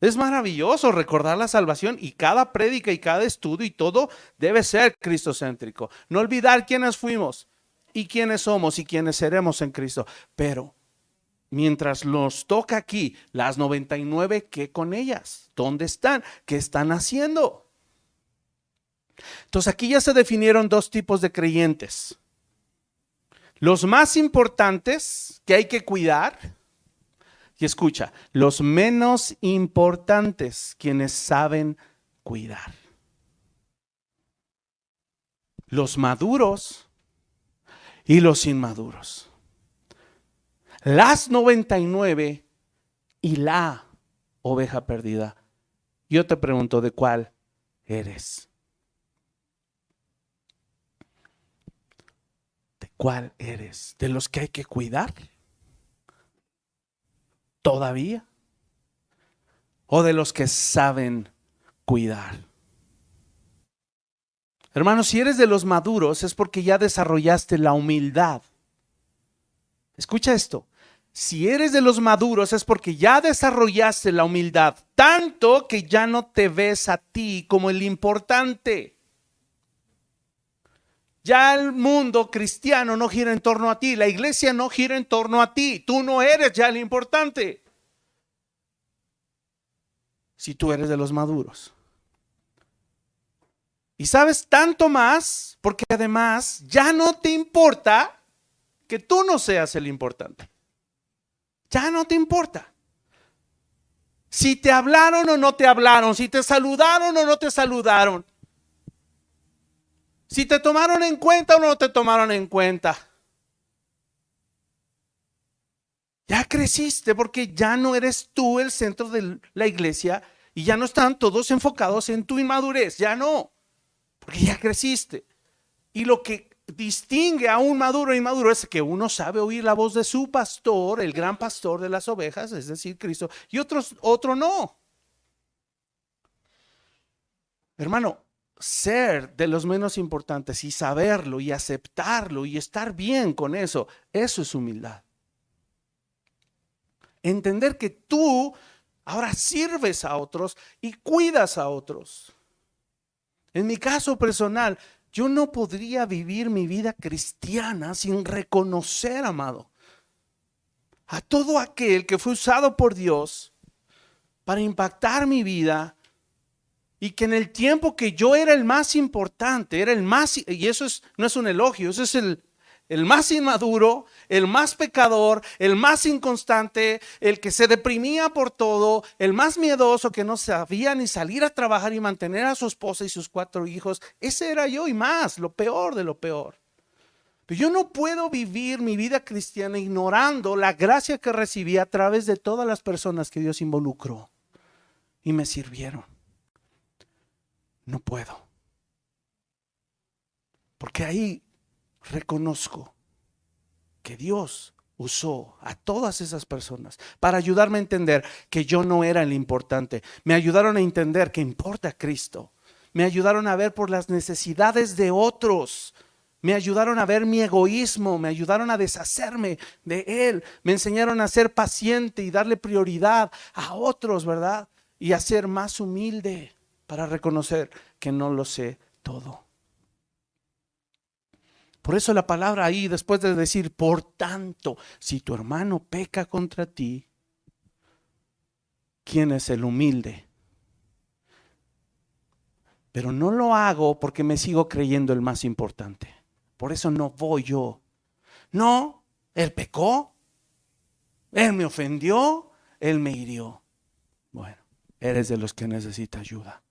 Es maravilloso recordar la salvación y cada prédica y cada estudio y todo debe ser cristocéntrico. No olvidar quiénes fuimos y quiénes somos y quiénes seremos en Cristo. Pero mientras nos toca aquí las 99, ¿qué con ellas? ¿Dónde están? ¿Qué están haciendo? Entonces aquí ya se definieron dos tipos de creyentes. Los más importantes que hay que cuidar, y escucha, los menos importantes quienes saben cuidar. Los maduros y los inmaduros. Las 99 y la oveja perdida. Yo te pregunto, ¿de cuál eres? ¿Cuál eres? ¿De los que hay que cuidar? ¿Todavía? ¿O de los que saben cuidar? Hermanos, si eres de los maduros es porque ya desarrollaste la humildad. Escucha esto. Si eres de los maduros es porque ya desarrollaste la humildad, tanto que ya no te ves a ti como el importante. Ya el mundo cristiano no gira en torno a ti, la iglesia no gira en torno a ti, tú no eres ya el importante. Si tú eres de los maduros. Y sabes tanto más porque además ya no te importa que tú no seas el importante. Ya no te importa. Si te hablaron o no te hablaron, si te saludaron o no te saludaron, si te tomaron en cuenta o no te tomaron en cuenta. Ya creciste porque ya no eres tú el centro de la iglesia y ya no están todos enfocados en tu inmadurez, ya no, porque ya creciste. Y lo que distingue a un maduro e inmaduro es que uno sabe oír la voz de su pastor, el gran pastor de las ovejas, es decir, Cristo, y otro no. Hermano, ser de los menos importantes y saberlo y aceptarlo y estar bien con eso es humildad. Entender que tú ahora sirves a otros y cuidas a otros. En mi caso personal, yo no podría vivir mi vida cristiana sin reconocer, amado, a todo aquel que fue usado por Dios para impactar mi vida y que en el tiempo que yo era el más importante, era el más, y eso no es un elogio, eso es el más inmaduro, el más pecador, el más inconstante, el que se deprimía por todo, el más miedoso que no sabía ni salir a trabajar y mantener a su esposa y sus 4 hijos. Ese era yo y más, lo peor de lo peor. Pero yo no puedo vivir mi vida cristiana ignorando la gracia que recibí a través de todas las personas que Dios involucró y me sirvieron. No puedo. Porque ahí reconozco que Dios usó a todas esas personas para ayudarme a entender que yo no era el importante. Me ayudaron a entender que importa Cristo. Me ayudaron a ver por las necesidades de otros. Me ayudaron a ver mi egoísmo. Me ayudaron a deshacerme de él. Me enseñaron a ser paciente y darle prioridad a otros, ¿verdad? Y a ser más humilde para reconocer que no lo sé todo. Por eso la palabra ahí, después de decir, por tanto, si tu hermano peca contra ti, ¿quién es el humilde? Pero no lo hago porque me sigo creyendo el más importante. Por eso no voy yo. No, él pecó, él me ofendió, él me hirió. Bueno, eres de los que necesita ayuda.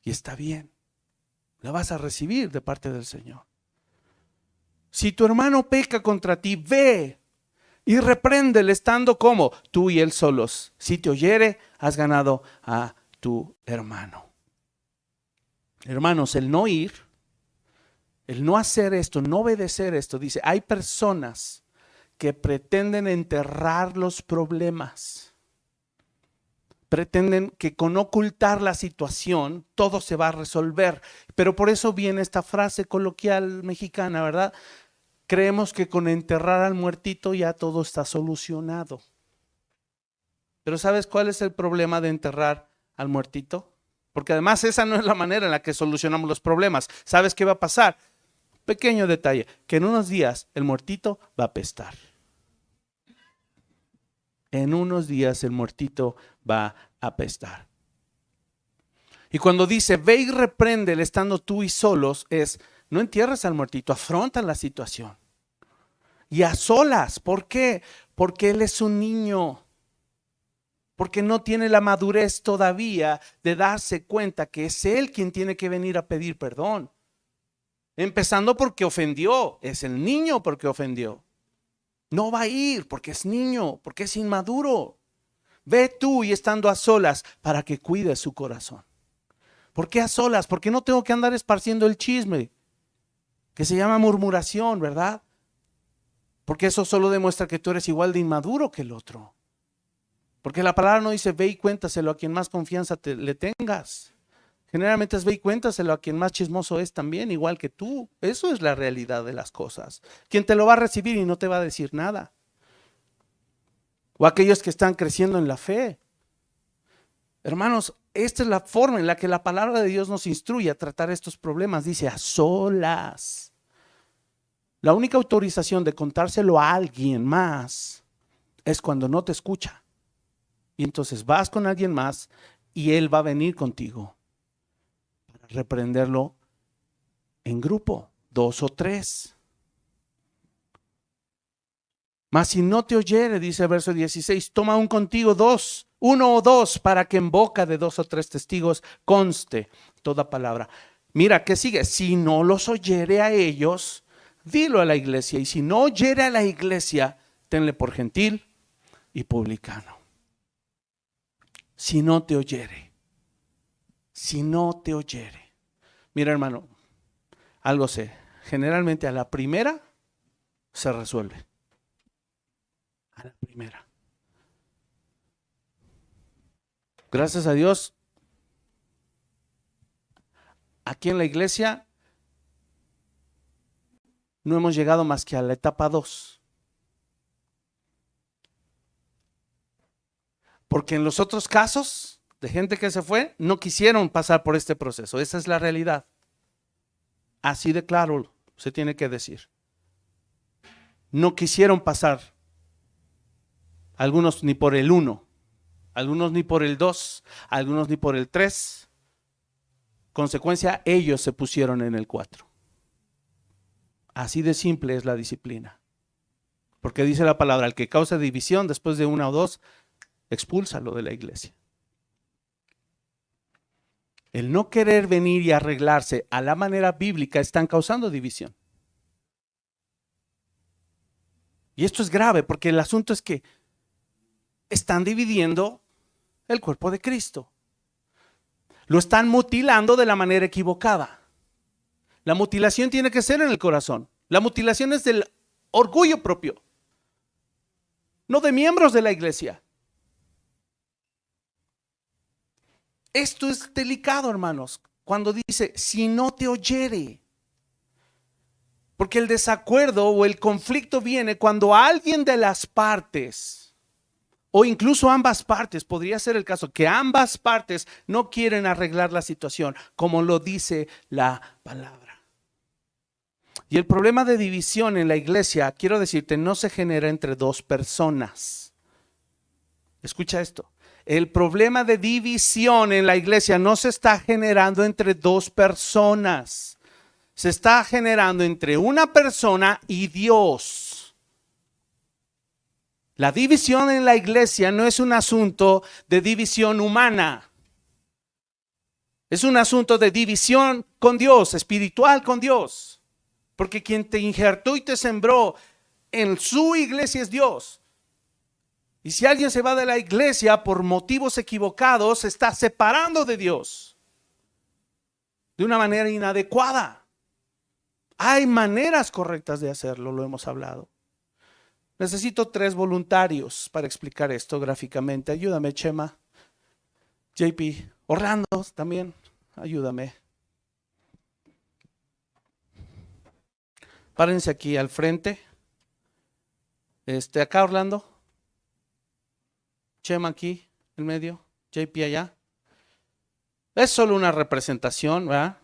Y está bien, la vas a recibir de parte del Señor. Si tu hermano peca contra ti, ve y repréndele estando como tú y él solos. Si te oyere, has ganado a tu hermano. Hermanos, el no ir, el no hacer esto, no obedecer esto, dice, hay personas que pretenden enterrar los problemas. Pretenden que con ocultar la situación todo se va a resolver. Pero por eso viene esta frase coloquial mexicana, ¿verdad? Creemos que con enterrar al muertito ya todo está solucionado. Pero ¿sabes cuál es el problema de enterrar al muertito? Porque además esa no es la manera en la que solucionamos los problemas. ¿Sabes qué va a pasar? Pequeño detalle, que en unos días el muertito va a apestar. En unos días el muertito va a apestar. Y cuando dice, ve y repréndele estando tú y solos, es, no entierres al muertito, afronta la situación. Y a solas, ¿por qué? Porque él es un niño. Porque no tiene la madurez todavía de darse cuenta que es él quien tiene que venir a pedir perdón. Empezando porque ofendió, es el niño porque ofendió. No va a ir porque es niño, porque es inmaduro. Ve tú y estando a solas para que cuides su corazón. ¿Por qué a solas? Porque no tengo que andar esparciendo el chisme. que se llama murmuración, ¿verdad? Porque eso solo demuestra que tú eres igual de inmaduro que el otro. Porque la palabra no dice ve y cuéntaselo a quien más confianza le tengas. Generalmente es ve y cuéntaselo a quien más chismoso es también, igual que tú. Eso es la realidad de las cosas. Quien te lo va a recibir y no te va a decir nada. O aquellos que están creciendo en la fe. Hermanos, esta es la forma en la que la palabra de Dios nos instruye a tratar estos problemas. Dice a solas. La única autorización de contárselo a alguien más es cuando no te escucha. Y entonces vas con alguien más y él va a venir contigo para reprenderlo en grupo, 2 o 3. Mas si no te oyere, dice el verso 16, toma aún contigo 2, 1 o 2, para que en boca de 2 o 3 testigos conste toda palabra. Mira, ¿qué sigue? Si no los oyere a ellos, dilo a la iglesia. Y si no oyere a la iglesia, tenle por gentil y publicano. Si no te oyere. Si no te oyere. Mira, hermano, algo sé. Generalmente a la primera se resuelve. A la primera. Gracias a Dios, aquí en la iglesia no hemos llegado más que a la etapa 2. Porque en los otros casos de gente que se fue, no quisieron pasar por este proceso. Esa es la realidad. Así de claro se tiene que decir. No quisieron pasar. Algunos ni por el 1, algunos ni por el 2, algunos ni por el 3. Consecuencia, ellos se pusieron en el 4. Así de simple es la disciplina. Porque dice la palabra, el que causa división después de 1 o 2, expúlsalo de la iglesia. El no querer venir y arreglarse a la manera bíblica están causando división. Y esto es grave porque el asunto es que están dividiendo el cuerpo de Cristo. Lo están mutilando de la manera equivocada. La mutilación tiene que ser en el corazón. La mutilación es del orgullo propio, no de miembros de la iglesia. Esto es delicado, hermanos, cuando dice, si no te oyere. Porque el desacuerdo o el conflicto viene cuando alguien de las partes, o incluso ambas partes, podría ser el caso, que ambas partes no quieren arreglar la situación, como lo dice la palabra. Y el problema de división en la iglesia, quiero decirte, no se genera entre 2 personas. Escucha esto. El problema de división en la iglesia no se está generando entre 2 personas. Se está generando entre una persona y Dios. La división en la iglesia no es un asunto de división humana. Es un asunto de división con Dios, espiritual con Dios. Porque quien te injertó y te sembró en su iglesia es Dios. Y si alguien se va de la iglesia por motivos equivocados, se está separando de Dios de una manera inadecuada. Hay maneras correctas de hacerlo, lo hemos hablado. Necesito 3 voluntarios para explicar esto gráficamente. Ayúdame, Chema. JP, Orlando también, ayúdame. Párense aquí al frente. Acá Orlando. Chema aquí, en medio, JP allá. Es solo una representación, ¿verdad?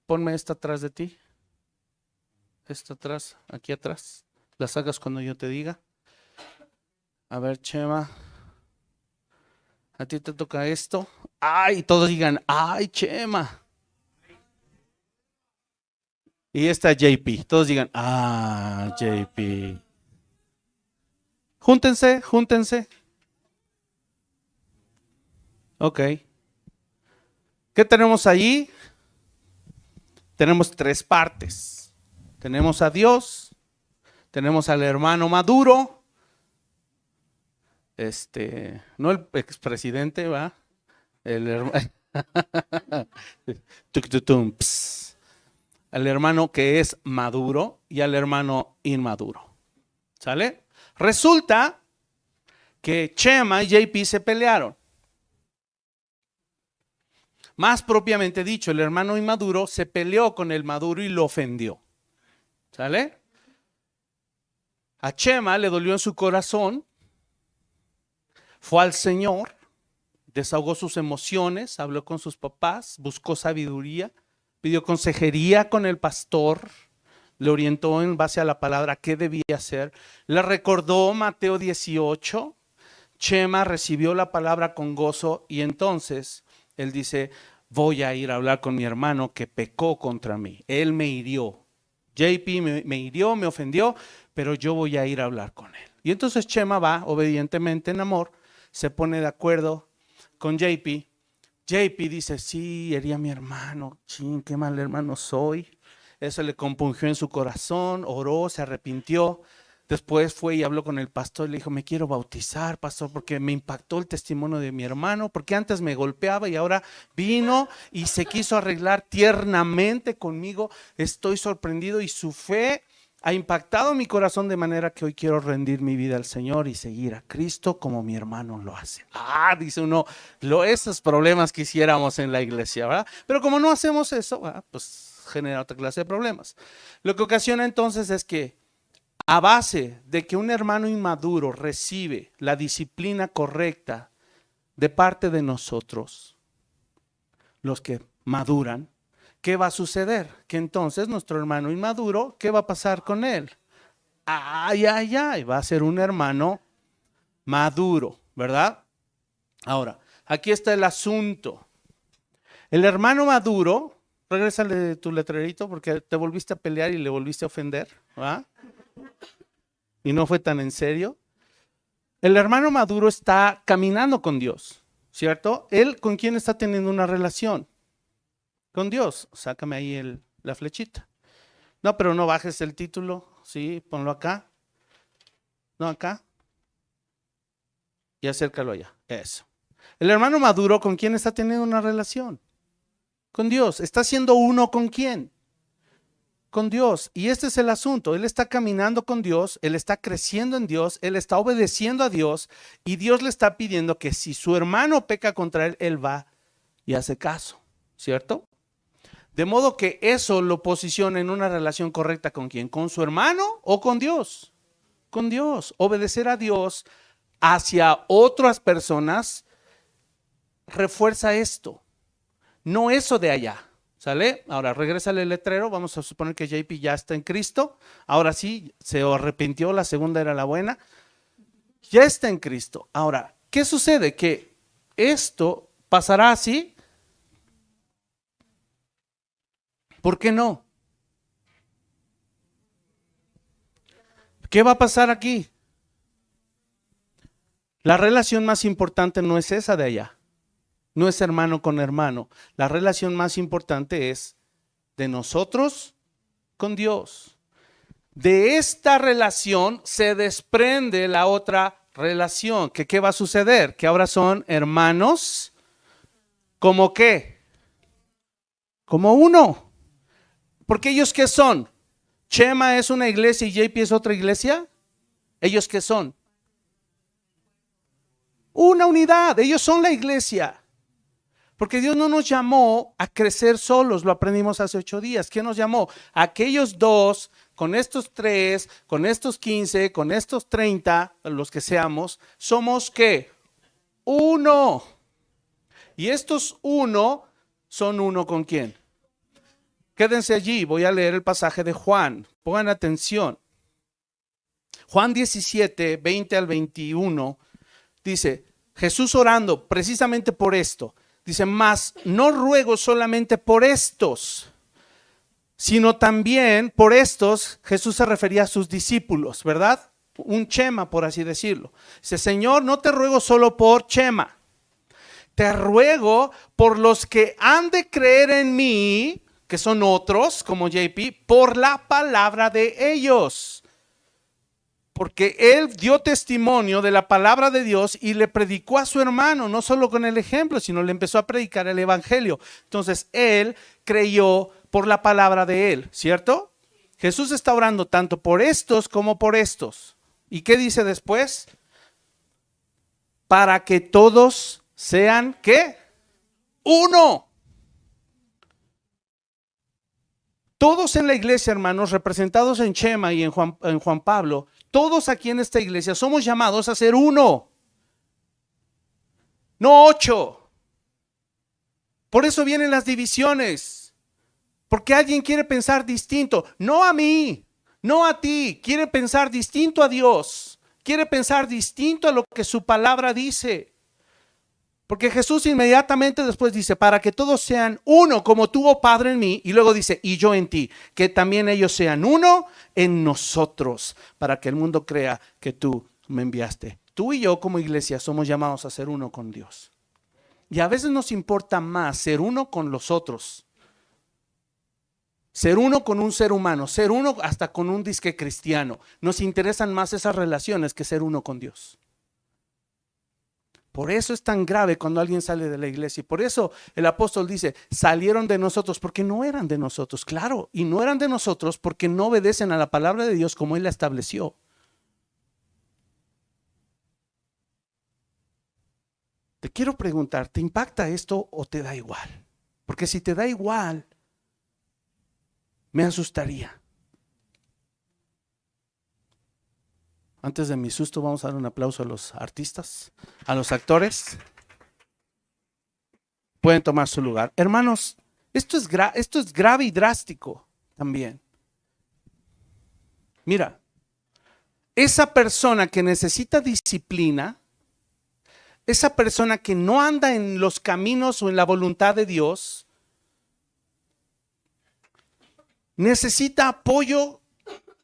Ponme esta atrás de ti. Esta atrás, aquí atrás. Las hagas cuando yo te diga. A ver, Chema. A ti te toca esto. ¡Ay! Todos digan, ¡ay, Chema! Y esta JP. Todos digan, ¡ah, JP! Júntense, júntense. Ok. ¿Qué tenemos allí? Tenemos 3 partes. Tenemos a Dios, tenemos al hermano Maduro, no el expresidente, ¿va? El hermano. Al hermano que es maduro y al hermano inmaduro. ¿Sale? Resulta que Chema y JP se pelearon. Más propiamente dicho, el hermano inmaduro se peleó con el maduro y lo ofendió. ¿Sale? A Chema le dolió en su corazón, fue al Señor, desahogó sus emociones, habló con sus papás, buscó sabiduría, pidió consejería con el pastor, le orientó en base a la palabra qué debía hacer, le recordó Mateo 18, Chema recibió la palabra con gozo y entonces él dice, voy a ir a hablar con mi hermano que pecó contra mí, él me hirió, JP me hirió, me ofendió, pero yo voy a ir a hablar con él. Y entonces Chema va obedientemente en amor, se pone de acuerdo con JP. JP dice, sí, herí a mi hermano, ching, qué mal hermano soy. Eso le compungió en su corazón, oró, se arrepintió. Después fue y habló con el pastor y le dijo, me quiero bautizar, pastor, porque me impactó el testimonio de mi hermano, porque antes me golpeaba y ahora vino y se quiso arreglar tiernamente conmigo. Estoy sorprendido y su fe ha impactado mi corazón de manera que hoy quiero rendir mi vida al Señor y seguir a Cristo como mi hermano lo hace. Dice uno, esos problemas que hiciéramos en la iglesia, ¿verdad? Pero como no hacemos eso, pues genera otra clase de problemas. Lo que ocasiona entonces es que a base de que un hermano inmaduro recibe la disciplina correcta de parte de nosotros, los que maduran, ¿qué va a suceder? Que entonces nuestro hermano inmaduro, ¿qué va a pasar con él? Va a ser un hermano maduro, ¿verdad? Ahora, aquí está el asunto. El hermano maduro, regrésale tu letrerito porque te volviste a pelear y le volviste a ofender, ¿verdad? Y no fue tan en serio. El hermano maduro está caminando con Dios, ¿cierto? Él, ¿con quién está teniendo una relación? Con Dios. Sácame ahí la flechita. No, pero no bajes el título. Sí, ponlo acá. No, acá. Y acércalo allá. Eso. El hermano maduro, ¿con quién está teniendo una relación? Con Dios. ¿Está siendo uno con quién? Con Dios. Y este es el asunto. Él está caminando con Dios, él está creciendo en Dios, él está obedeciendo a Dios y Dios le está pidiendo que si su hermano peca contra él, él va y hace caso, ¿cierto? De modo que eso lo posiciona en una relación correcta con quién, con su hermano o con Dios. Con Dios. Obedecer a Dios hacia otras personas refuerza esto, no eso de allá. ¿Sale? Ahora regrésale el letrero, vamos a suponer que JP ya está en Cristo, ahora sí, se arrepintió, la segunda era la buena, ya está en Cristo. Ahora, ¿qué sucede? Que esto pasará así. ¿Por qué no? ¿Qué va a pasar aquí? La relación más importante no es esa de allá. No es hermano con hermano. La relación más importante es de nosotros con Dios. De esta relación se desprende la otra relación. ¿Qué va a suceder? Que ahora son hermanos. ¿Cómo qué? Como uno. Porque ellos ¿qué son? Chema es una iglesia y JP es otra iglesia. ¿Ellos qué son? Una unidad. Ellos son la iglesia. Porque Dios no nos llamó a crecer solos, lo aprendimos hace 8 días. ¿Qué nos llamó? Aquellos 2, con estos 3, con estos 15, con estos 30, los que seamos, somos ¿qué? Uno. Y estos uno son uno con quién. Quédense allí, voy a leer el pasaje de Juan. Pongan atención. Juan 17, 20 al 21, dice, Jesús orando precisamente por esto. Dice, mas no ruego solamente por estos, sino también por estos. Jesús se refería a sus discípulos, ¿verdad? Un Chema, por así decirlo. Dice, Señor, no te ruego solo por Chema, te ruego por los que han de creer en mí, que son otros, como JP, por la palabra de ellos, Porque él dio testimonio de la palabra de Dios y le predicó a su hermano, no solo con el ejemplo, sino le empezó a predicar el evangelio. Entonces él creyó por la palabra de él, ¿cierto? Jesús está orando tanto por estos como por estos. ¿Y qué dice después? Para que todos sean, ¿qué? Uno. Todos en la iglesia, hermanos, representados en Chema y en Juan Pablo, todos aquí en esta iglesia somos llamados a ser uno, no 8. Por eso vienen las divisiones, porque alguien quiere pensar distinto, no a mí, no a ti, quiere pensar distinto a Dios, quiere pensar distinto a lo que su palabra dice. Porque Jesús inmediatamente después dice, para que todos sean uno como tú, oh Padre, en mí. Y luego dice, y yo en ti, que también ellos sean uno en nosotros, para que el mundo crea que tú me enviaste. Tú y yo como iglesia somos llamados a ser uno con Dios. Y a veces nos importa más ser uno con los otros. Ser uno con un ser humano, ser uno hasta con un disque cristiano. Nos interesan más esas relaciones que ser uno con Dios. Por eso es tan grave cuando alguien sale de la iglesia. Y por eso el apóstol dice, salieron de nosotros porque no eran de nosotros. Claro, y no eran de nosotros porque no obedecen a la palabra de Dios como Él la estableció. Te quiero preguntar, ¿te impacta esto o te da igual? Porque si te da igual, me asustaría. Antes de mi susto, vamos a dar un aplauso a los artistas, a los actores. Pueden tomar su lugar. Hermanos, esto es grave y drástico también. Mira, esa persona que necesita disciplina, esa persona que no anda en los caminos o en la voluntad de Dios, necesita apoyo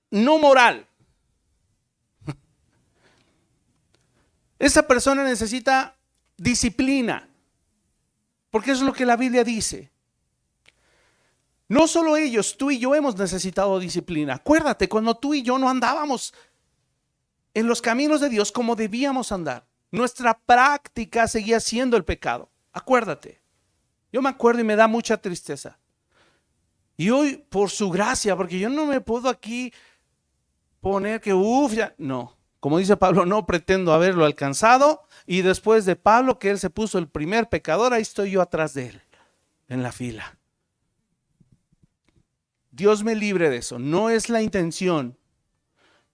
no moral. Esa persona necesita disciplina, porque eso es lo que la Biblia dice. No solo ellos, tú y yo hemos necesitado disciplina. Acuérdate, cuando tú y yo no andábamos en los caminos de Dios como debíamos andar, nuestra práctica seguía siendo el pecado. Acuérdate. Yo me acuerdo y me da mucha tristeza. Y hoy, por su gracia, porque yo no me puedo aquí poner que, ya, no. Como dice Pablo, no pretendo haberlo alcanzado. Y después de Pablo, que él se puso el primer pecador, ahí estoy yo atrás de él, en la fila. Dios me libre de eso. No es la intención.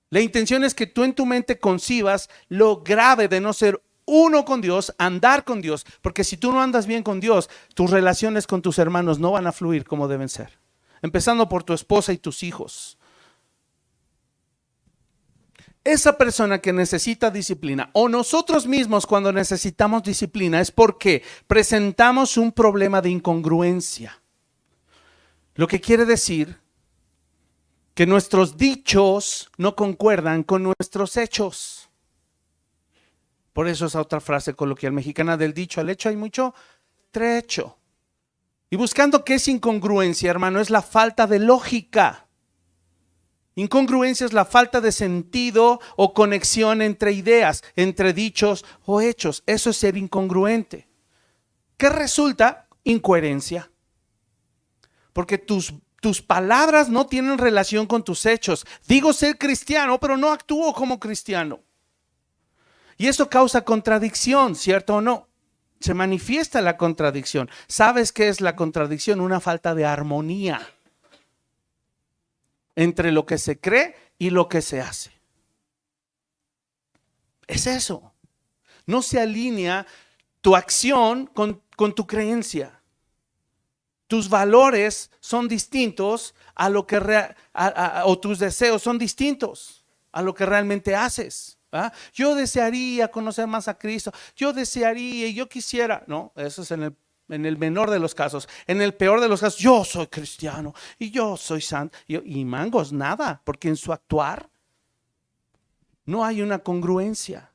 La intención es que tú en tu mente concibas lo grave de no ser uno con Dios, andar con Dios. Porque si tú no andas bien con Dios, tus relaciones con tus hermanos no van a fluir como deben ser. Empezando por tu esposa y tus hijos. Esa persona que necesita disciplina, o nosotros mismos cuando necesitamos disciplina, es porque presentamos un problema de incongruencia. Lo que quiere decir que nuestros dichos no concuerdan con nuestros hechos. Por eso esa otra frase coloquial mexicana, del dicho al hecho hay mucho trecho. Y buscando qué es incongruencia, hermano, es la falta de lógica. Incongruencia es la falta de sentido o conexión entre ideas, entre dichos o hechos. Eso es ser incongruente. ¿Qué resulta? Incoherencia. Porque tus palabras no tienen relación con tus hechos. Digo ser cristiano, pero no actúo como cristiano. Y eso causa contradicción, ¿cierto o no? Se manifiesta la contradicción. ¿Sabes qué es la contradicción? Una falta de armonía entre lo que se cree y lo que se hace. Es eso. No se alinea tu acción con tu creencia. Tus valores son distintos a lo que o tus deseos son distintos a lo que realmente haces. ¿Ah? Yo desearía conocer más a Cristo. Yo desearía y yo quisiera. No, eso es en el menor de los casos. En el peor de los casos, yo soy cristiano y yo soy santo. Y mangos, nada, porque en su actuar no hay una congruencia.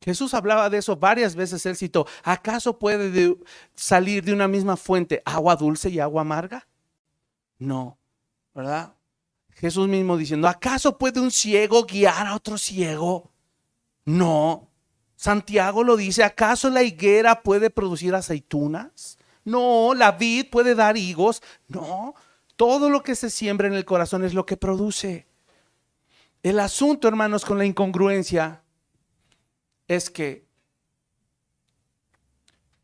Jesús hablaba de eso varias veces. Él citó, ¿acaso puede salir de una misma fuente agua dulce y agua amarga? No, ¿verdad? Jesús mismo diciendo, ¿acaso puede un ciego guiar a otro ciego? No. Santiago lo dice, ¿acaso la higuera puede producir aceitunas? No. ¿La vid puede dar higos? No. Todo lo que se siembra en el corazón es lo que produce. El asunto, hermanos, con la incongruencia es que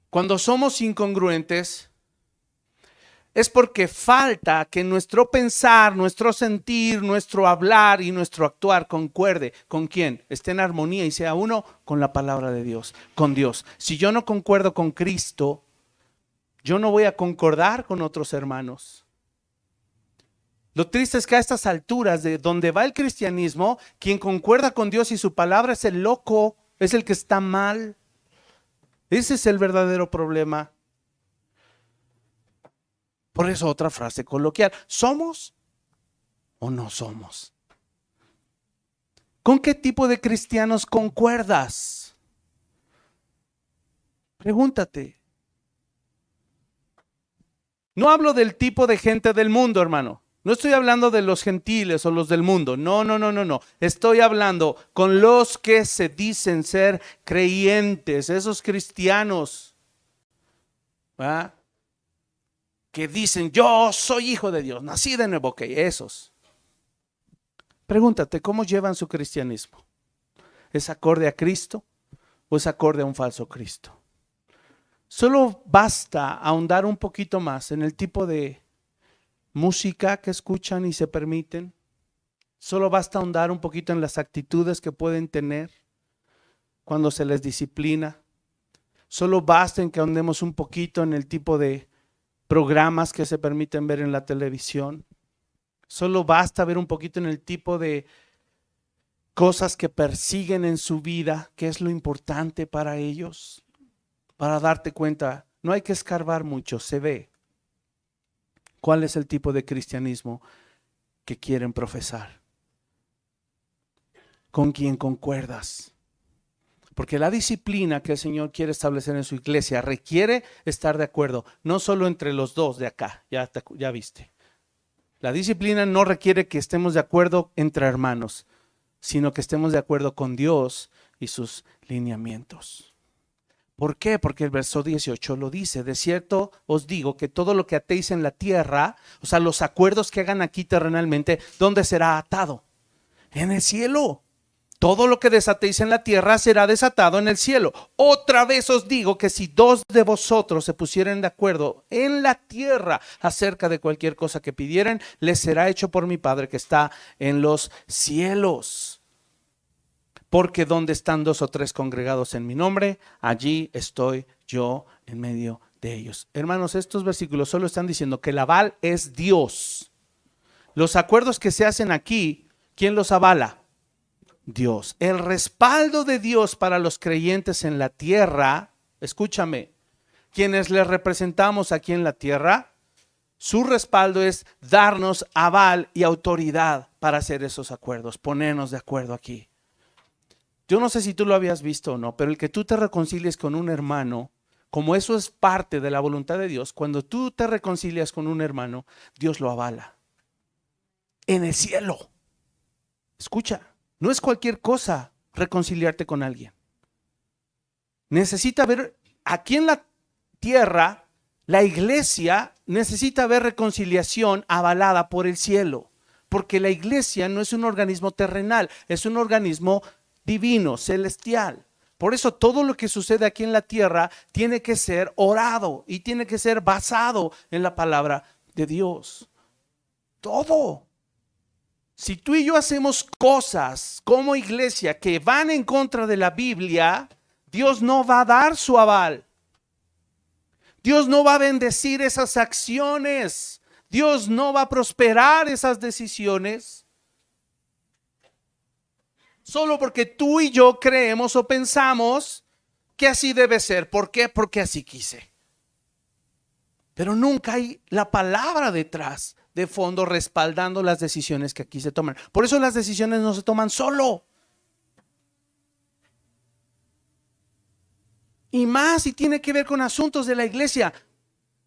cuando somos incongruentes es porque falta que nuestro pensar, nuestro sentir, nuestro hablar y nuestro actuar concuerde. ¿Con quién? Esté en armonía y sea uno con la palabra de Dios, con Dios. Si yo no concuerdo con Cristo, yo no voy a concordar con otros hermanos. Lo triste es que a estas alturas de donde va el cristianismo, quien concuerda con Dios y su palabra es el loco, es el que está mal. Ese es el verdadero problema. Por eso otra frase coloquial, ¿somos o no somos? ¿Con qué tipo de cristianos concuerdas? Pregúntate. No hablo del tipo de gente del mundo, hermano. No estoy hablando de los gentiles o los del mundo. No. Estoy hablando con los que se dicen ser creyentes, esos cristianos, ¿verdad? Que dicen, yo soy hijo de Dios, nací de nuevo. Ok, esos. Pregúntate, ¿cómo llevan su cristianismo? ¿Es acorde a Cristo o es acorde a un falso Cristo? Solo basta ahondar un poquito más en el tipo de música que escuchan y se permiten. Solo basta ahondar un poquito en las actitudes que pueden tener cuando se les disciplina. Solo basta en que ahondemos un poquito en el tipo de programas que se permiten ver en la televisión. Solo basta ver un poquito en el tipo de cosas que persiguen en su vida, que es lo importante para ellos, para darte cuenta. No hay que escarbar mucho, se ve cuál es el tipo de cristianismo que quieren profesar. ¿Con quién concuerdas? Porque la disciplina que el Señor quiere establecer en su iglesia requiere estar de acuerdo, no solo entre los dos de acá, ya viste. La disciplina no requiere que estemos de acuerdo entre hermanos, sino que estemos de acuerdo con Dios y sus lineamientos. ¿Por qué? Porque el verso 18 lo dice, de cierto os digo que todo lo que atéis en la tierra, o sea, los acuerdos que hagan aquí terrenalmente, ¿dónde será atado? En el cielo. Todo lo que desatéis en la tierra será desatado en el cielo. Otra vez os digo que si dos de vosotros se pusieren de acuerdo en la tierra acerca de cualquier cosa que pidieran, les será hecho por mi Padre que está en los cielos. Porque donde están dos o tres congregados en mi nombre, allí estoy yo en medio de ellos. Hermanos, estos versículos solo están diciendo que el aval es Dios. Los acuerdos que se hacen aquí, ¿quién los avala? Dios. El respaldo de Dios para los creyentes en la tierra, escúchame, quienes le representamos aquí en la tierra, su respaldo es darnos aval y autoridad para hacer esos acuerdos, ponernos de acuerdo aquí. Yo no sé si tú lo habías visto o no, pero el que tú te reconcilies con un hermano, como eso es parte de la voluntad de Dios, cuando tú te reconcilias con un hermano, Dios lo avala. En el cielo. Escucha. No es cualquier cosa reconciliarte con alguien. Necesita ver, aquí en la tierra, la iglesia necesita ver reconciliación avalada por el cielo. Porque la iglesia no es un organismo terrenal, es un organismo divino, celestial. Por eso todo lo que sucede aquí en la tierra tiene que ser orado y tiene que ser basado en la palabra de Dios. Todo. Si tú y yo hacemos cosas como iglesia que van en contra de la Biblia, Dios no va a dar su aval. Dios no va a bendecir esas acciones. Dios no va a prosperar esas decisiones. Solo porque tú y yo creemos o pensamos que así debe ser. ¿Por qué? Porque así quise. Pero nunca hay la palabra detrás, de fondo, respaldando las decisiones que aquí se toman. Por eso las decisiones no se toman solo. Y más si tiene que ver con asuntos de la iglesia,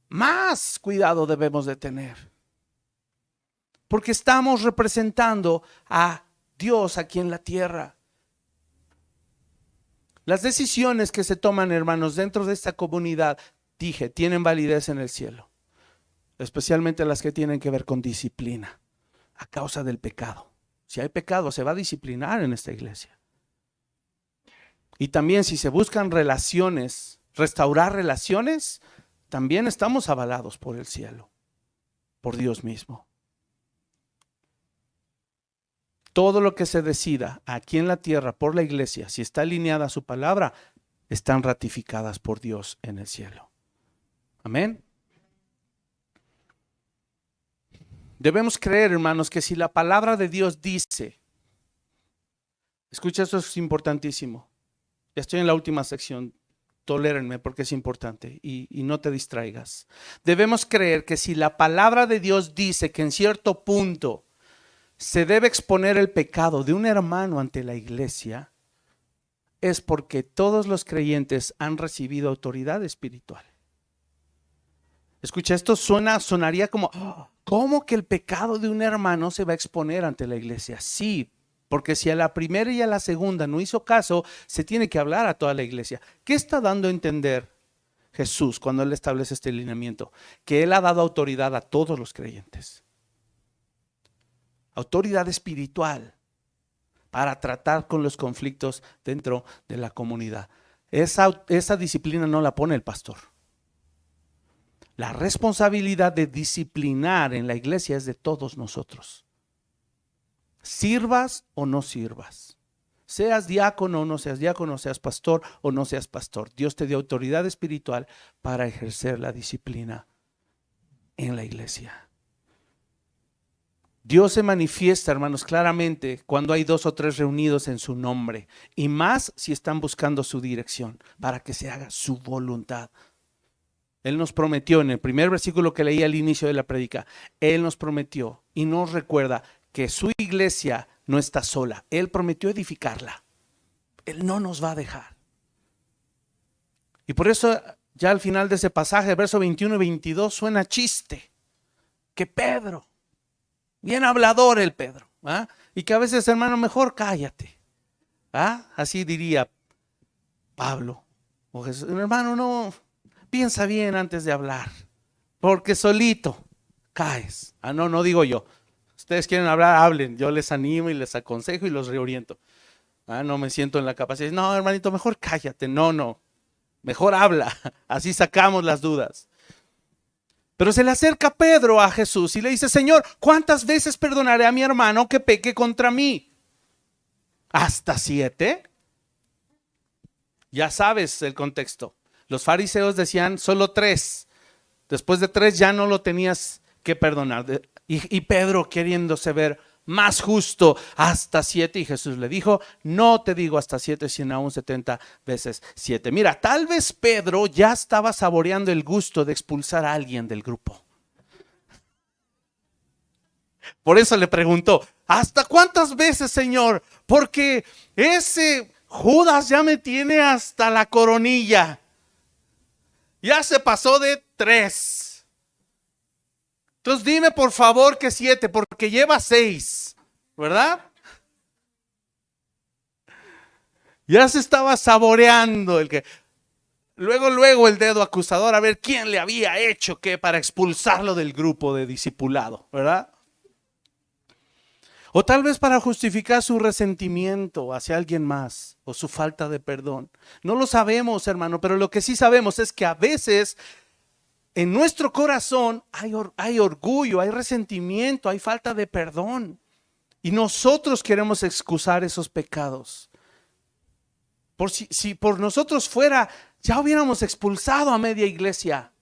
más cuidado debemos de tener. porque estamos representando a Dios aquí en la tierra. Las decisiones que se toman, hermanos, dentro de esta comunidad, dije, tienen validez en el cielo, especialmente las que tienen que ver con disciplina a causa del pecado. Si hay pecado, se va a disciplinar en esta iglesia. Y también si se buscan relaciones, restaurar relaciones, también estamos avalados por el cielo, por Dios mismo. Todo lo que se decida aquí en la tierra por la iglesia, si está alineada a su palabra, están ratificadas por Dios en el cielo. Amén. Debemos creer, hermanos, que si la palabra de Dios dice, escucha, esto es importantísimo. Ya estoy en la última sección, tolérenme porque es importante y no te distraigas. Debemos creer que si la palabra de Dios dice que en cierto punto se debe exponer el pecado de un hermano ante la iglesia, es porque todos los creyentes han recibido autoridad espiritual. Escucha, esto sonaría como, ¿cómo que el pecado de un hermano se va a exponer ante la iglesia? Sí, porque si a la primera y a la segunda no hizo caso, se tiene que hablar a toda la iglesia. ¿Qué está dando a entender Jesús cuando Él establece este lineamiento? Que Él ha dado autoridad a todos los creyentes. Autoridad espiritual para tratar con los conflictos dentro de la comunidad. Esa disciplina no la pone el pastor. La responsabilidad de disciplinar en la iglesia es de todos nosotros. Sirvas o no sirvas. Seas diácono o no seas diácono, seas pastor o no seas pastor. Dios te dio autoridad espiritual para ejercer la disciplina en la iglesia. Dios se manifiesta, hermanos, claramente cuando hay 2 o 3 reunidos en su nombre, y más si están buscando su dirección para que se haga su voluntad. Él nos prometió en el primer versículo que leí al inicio de la prédica, Él nos prometió y nos recuerda que su iglesia no está sola. Él prometió edificarla. Él no nos va a dejar. Y por eso ya al final de ese pasaje, verso 21 y 22, suena chiste. Que Pedro, bien hablador el Pedro, ¿ah? Y que a veces, hermano, mejor cállate, ¿ah? Así diría Pablo o Jesús. Hermano, no, piensa bien antes de hablar, porque solito caes. No digo yo. Ustedes quieren hablar, hablen. Yo les animo y les aconsejo y los reoriento. No me siento en la capacidad. No, hermanito, mejor cállate. No. Mejor habla. Así sacamos las dudas. Pero se le acerca Pedro a Jesús y le dice, Señor, ¿cuántas veces perdonaré a mi hermano que peque contra mí? ¿Hasta 7? Ya sabes el contexto. Los fariseos decían solo 3. Después de 3 ya no lo tenías que perdonar. Y Pedro, queriéndose ver más justo, hasta 7. Y Jesús le dijo, no te digo hasta 7, sino aún 70 veces 7. Mira, tal vez Pedro ya estaba saboreando el gusto de expulsar a alguien del grupo. Por eso le preguntó, ¿hasta cuántas veces, Señor? Porque ese Judas ya me tiene hasta la coronilla. Ya se pasó de 3. Entonces dime por favor que 7, porque lleva 6, ¿verdad? Ya se estaba saboreando el que... Luego el dedo acusador a ver quién le había hecho qué para expulsarlo del grupo de discipulado, ¿verdad? O tal vez para justificar su resentimiento hacia alguien más o su falta de perdón. No lo sabemos, hermano, pero lo que sí sabemos es que a veces en nuestro corazón hay orgullo, hay resentimiento, hay falta de perdón. Y nosotros queremos excusar esos pecados. Si por nosotros fuera, ya hubiéramos expulsado a media iglesia.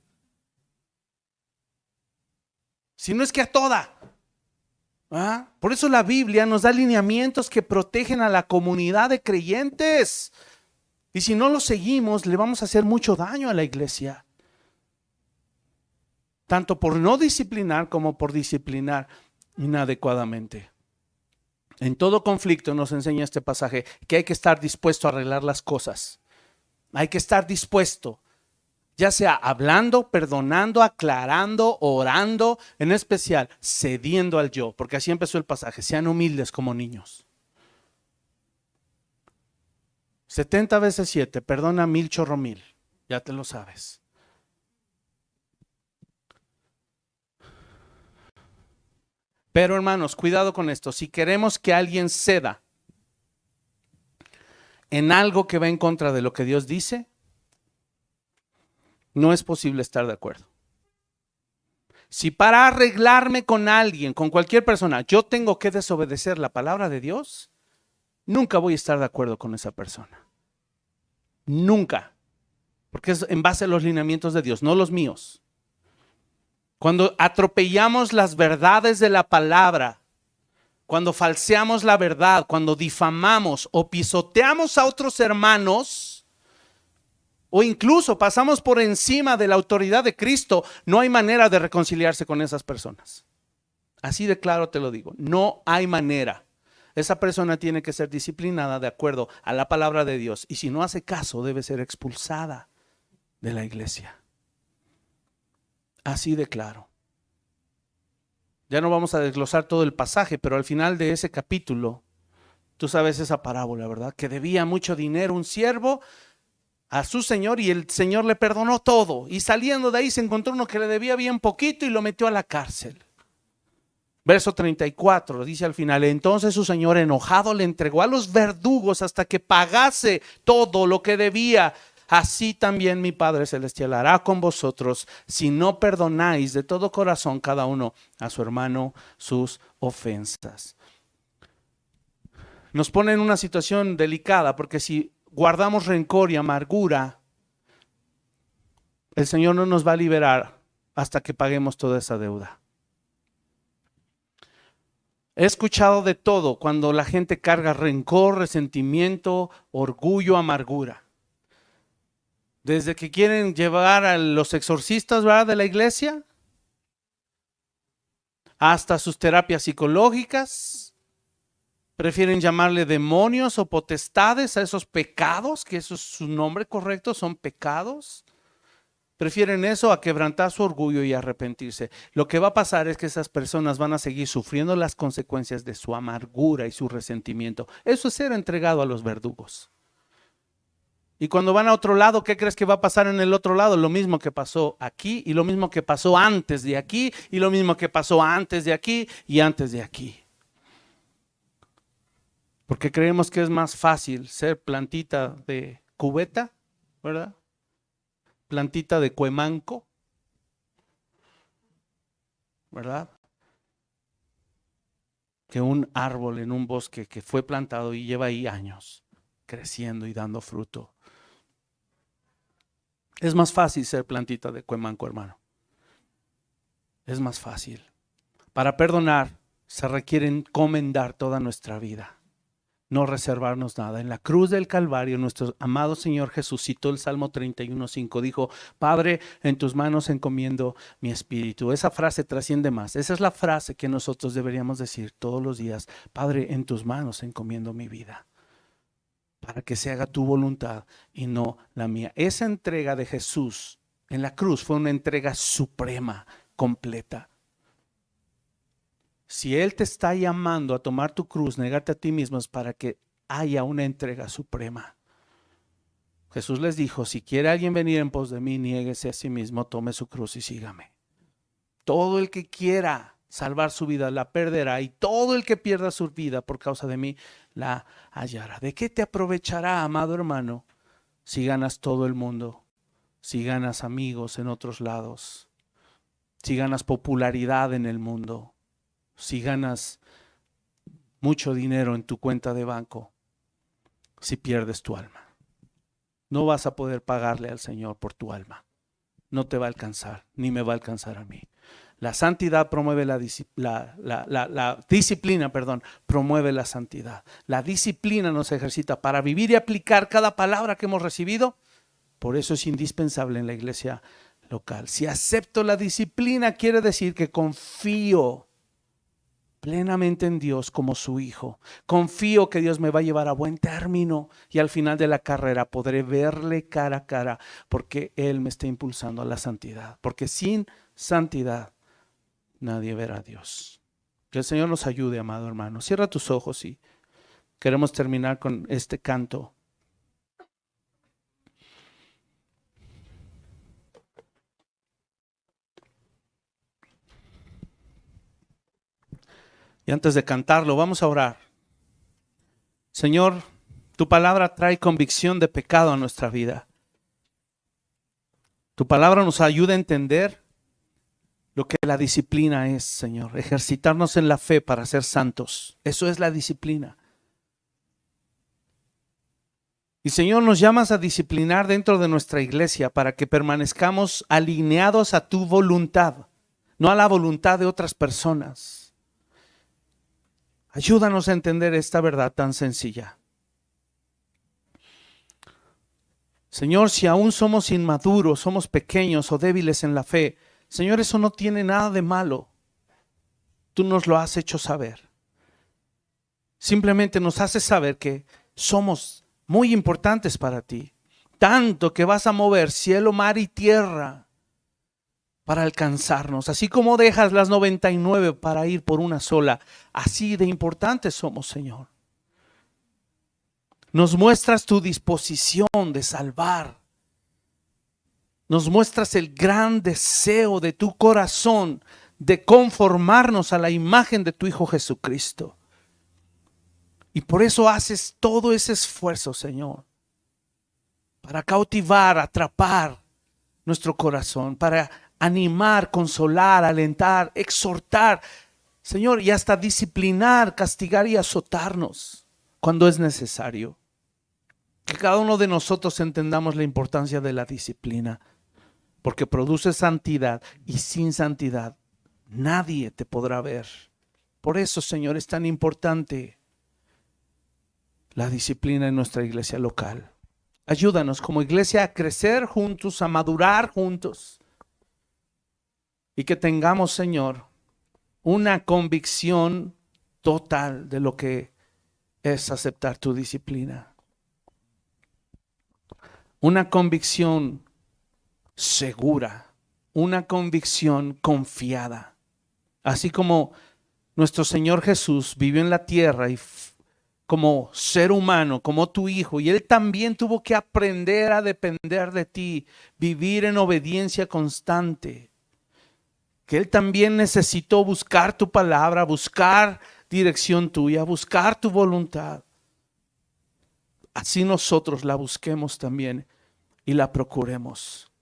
Si no es que a toda. Por eso la Biblia nos da lineamientos que protegen a la comunidad de creyentes. Y si no los seguimos, le vamos a hacer mucho daño a la iglesia. Tanto por no disciplinar como por disciplinar inadecuadamente. En todo conflicto nos enseña este pasaje que hay que estar dispuesto a arreglar las cosas. Hay que estar dispuesto Ya sea hablando, perdonando, aclarando, orando, en especial cediendo al yo, porque así empezó el pasaje. Sean humildes como niños. 70 veces 7, perdona 1000 chorro 1000. Ya te lo sabes. Pero hermanos, cuidado con esto. Si queremos que alguien ceda en algo que va en contra de lo que Dios dice, no es posible estar de acuerdo. Si para arreglarme con alguien, con cualquier persona, yo tengo que desobedecer la palabra de Dios, nunca voy a estar de acuerdo con esa persona. Nunca. Porque es en base a los lineamientos de Dios, no los míos. Cuando atropellamos las verdades de la palabra, cuando falseamos la verdad, cuando difamamos o pisoteamos a otros hermanos, o incluso pasamos por encima de la autoridad de Cristo, no hay manera de reconciliarse con esas personas. Así de claro te lo digo, no hay manera. Esa persona tiene que ser disciplinada de acuerdo a la palabra de Dios, y si no hace caso, debe ser expulsada de la iglesia. Así de claro. Ya no vamos a desglosar todo el pasaje, pero al final de ese capítulo, tú sabes esa parábola, ¿verdad? Que debía mucho dinero un siervo a su señor y el señor le perdonó todo. Y saliendo de ahí se encontró uno que le debía bien poquito y lo metió a la cárcel. Verso 34 dice al final: entonces su señor enojado le entregó a los verdugos hasta que pagase todo lo que debía. Así también mi Padre Celestial hará con vosotros si no perdonáis de todo corazón cada uno a su hermano sus ofensas. Nos pone en una situación delicada, porque si guardamos rencor y amargura, el Señor no nos va a liberar hasta que paguemos toda esa deuda. He escuchado de todo cuando la gente carga rencor, resentimiento, orgullo, amargura. Desde que quieren llevar a los exorcistas, ¿verdad?, de la iglesia, hasta sus terapias psicológicas. Prefieren llamarle demonios o potestades a esos pecados, que eso es su nombre correcto, son pecados. Prefieren eso a quebrantar su orgullo y arrepentirse. Lo que va a pasar es que esas personas van a seguir sufriendo las consecuencias de su amargura y su resentimiento. Eso es ser entregado a los verdugos. Y cuando van a otro lado, ¿qué crees que va a pasar en el otro lado? Lo mismo que pasó aquí, y lo mismo que pasó antes de aquí, y lo mismo que pasó antes de aquí y antes de aquí. Porque creemos que es más fácil ser plantita de cubeta, ¿verdad? Plantita de cuemanco, ¿verdad? Que un árbol en un bosque que fue plantado y lleva ahí años creciendo y dando fruto. Es más fácil ser plantita de cuemanco, hermano. Es más fácil. Para perdonar se requiere encomendar toda nuestra vida, no reservarnos nada. En la cruz del Calvario, nuestro amado Señor Jesús citó el Salmo 31:5, dijo: Padre, en tus manos encomiendo mi espíritu. Esa frase trasciende más. Esa es la frase que nosotros deberíamos decir todos los días: Padre, en tus manos encomiendo mi vida, para que se haga tu voluntad y no la mía. Esa entrega de Jesús en la cruz fue una entrega suprema, completa. Si Él te está llamando a tomar tu cruz, negarte a ti mismo, es para que haya una entrega suprema. Jesús les dijo: si quiere alguien venir en pos de mí, niéguese a sí mismo, tome su cruz y sígame. Todo el que quiera salvar su vida la perderá, y todo el que pierda su vida por causa de mí la hallará. ¿De qué te aprovechará, amado hermano, si ganas todo el mundo, si ganas amigos en otros lados, si ganas popularidad en el mundo, si ganas mucho dinero en tu cuenta de banco, si pierdes tu alma? No vas a poder pagarle al Señor por tu alma. No te va a alcanzar, ni me va a alcanzar a mí. La santidad promueve la disciplina, promueve la santidad. La disciplina nos ejercita para vivir y aplicar cada palabra que hemos recibido. Por eso es indispensable en la iglesia local. Si acepto la disciplina, quiere decir que confío plenamente en Dios como su hijo. Confío que Dios me va a llevar a buen término y al final de la carrera podré verle cara a cara porque Él me está impulsando a la santidad. Porque sin santidad nadie verá a Dios. Que el Señor nos ayude, amado hermano. Cierra tus ojos y queremos terminar con este canto. Y antes de cantarlo, vamos a orar. Señor, tu palabra trae convicción de pecado a nuestra vida. Tu palabra nos ayuda a entender lo que la disciplina es, Señor. Ejercitarnos en la fe para ser santos. Eso es la disciplina. Y Señor, nos llamas a disciplinar dentro de nuestra iglesia para que permanezcamos alineados a tu voluntad, no a la voluntad de otras personas. Ayúdanos a entender esta verdad tan sencilla. Señor, si aún somos inmaduros, somos pequeños o débiles en la fe, Señor, eso no tiene nada de malo. Tú nos lo has hecho saber. Simplemente nos haces saber que somos muy importantes para ti. Tanto que vas a mover cielo, mar y tierra para alcanzarnos. Así como dejas las 99 para ir por una sola. Así de importantes somos, Señor. Nos muestras tu disposición de salvar. Nos muestras el gran deseo de tu corazón de conformarnos a la imagen de tu Hijo Jesucristo. Y por eso haces todo ese esfuerzo, Señor, para cautivar, atrapar nuestro corazón, para animar, consolar, alentar, exhortar, Señor, y hasta disciplinar, castigar y azotarnos cuando es necesario. Que cada uno de nosotros entendamos la importancia de la disciplina, porque produce santidad y sin santidad nadie te podrá ver. Por eso, Señor, es tan importante la disciplina en nuestra iglesia local. Ayúdanos como iglesia a crecer juntos, a madurar juntos. Y que tengamos, Señor, una convicción total de lo que es aceptar tu disciplina. Una convicción segura, una convicción confiada. Así como nuestro Señor Jesús vivió en la tierra y como ser humano, como tu hijo, y Él también tuvo que aprender a depender de ti, vivir en obediencia constante. Que Él también necesitó buscar tu palabra, buscar dirección tuya, buscar tu voluntad. Así nosotros la busquemos también y la procuremos.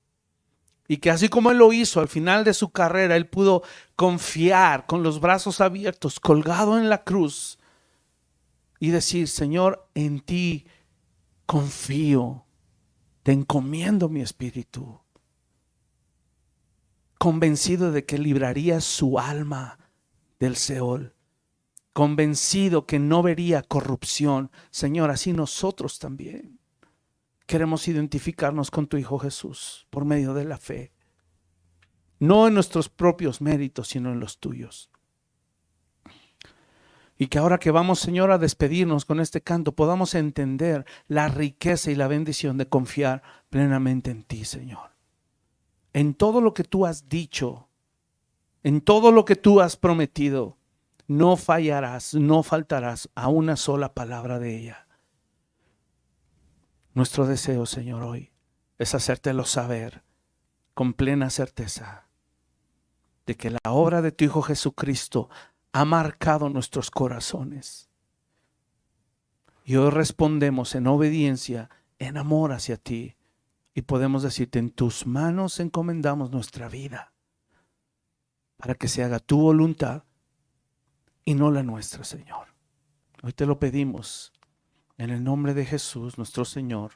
Y que así como Él lo hizo al final de su carrera, Él pudo confiar con los brazos abiertos, colgado en la cruz, y decir: Señor, en ti confío, te encomiendo mi espíritu. Convencido de que libraría su alma del Seol, convencido que no vería corrupción. Señor, así nosotros también queremos identificarnos con tu Hijo Jesús por medio de la fe, no en nuestros propios méritos, sino en los tuyos. Y que ahora que vamos, Señor, a despedirnos con este canto, podamos entender la riqueza y la bendición de confiar plenamente en ti, Señor. En todo lo que tú has dicho, en todo lo que tú has prometido, no fallarás, no faltarás a una sola palabra de ella. Nuestro deseo, Señor, hoy es hacértelo saber con plena certeza de que la obra de tu Hijo Jesucristo ha marcado nuestros corazones. Y hoy respondemos en obediencia, en amor hacia ti. Y podemos decirte: en tus manos encomendamos nuestra vida, para que se haga tu voluntad y no la nuestra, Señor. Hoy te lo pedimos en el nombre de Jesús, nuestro Señor.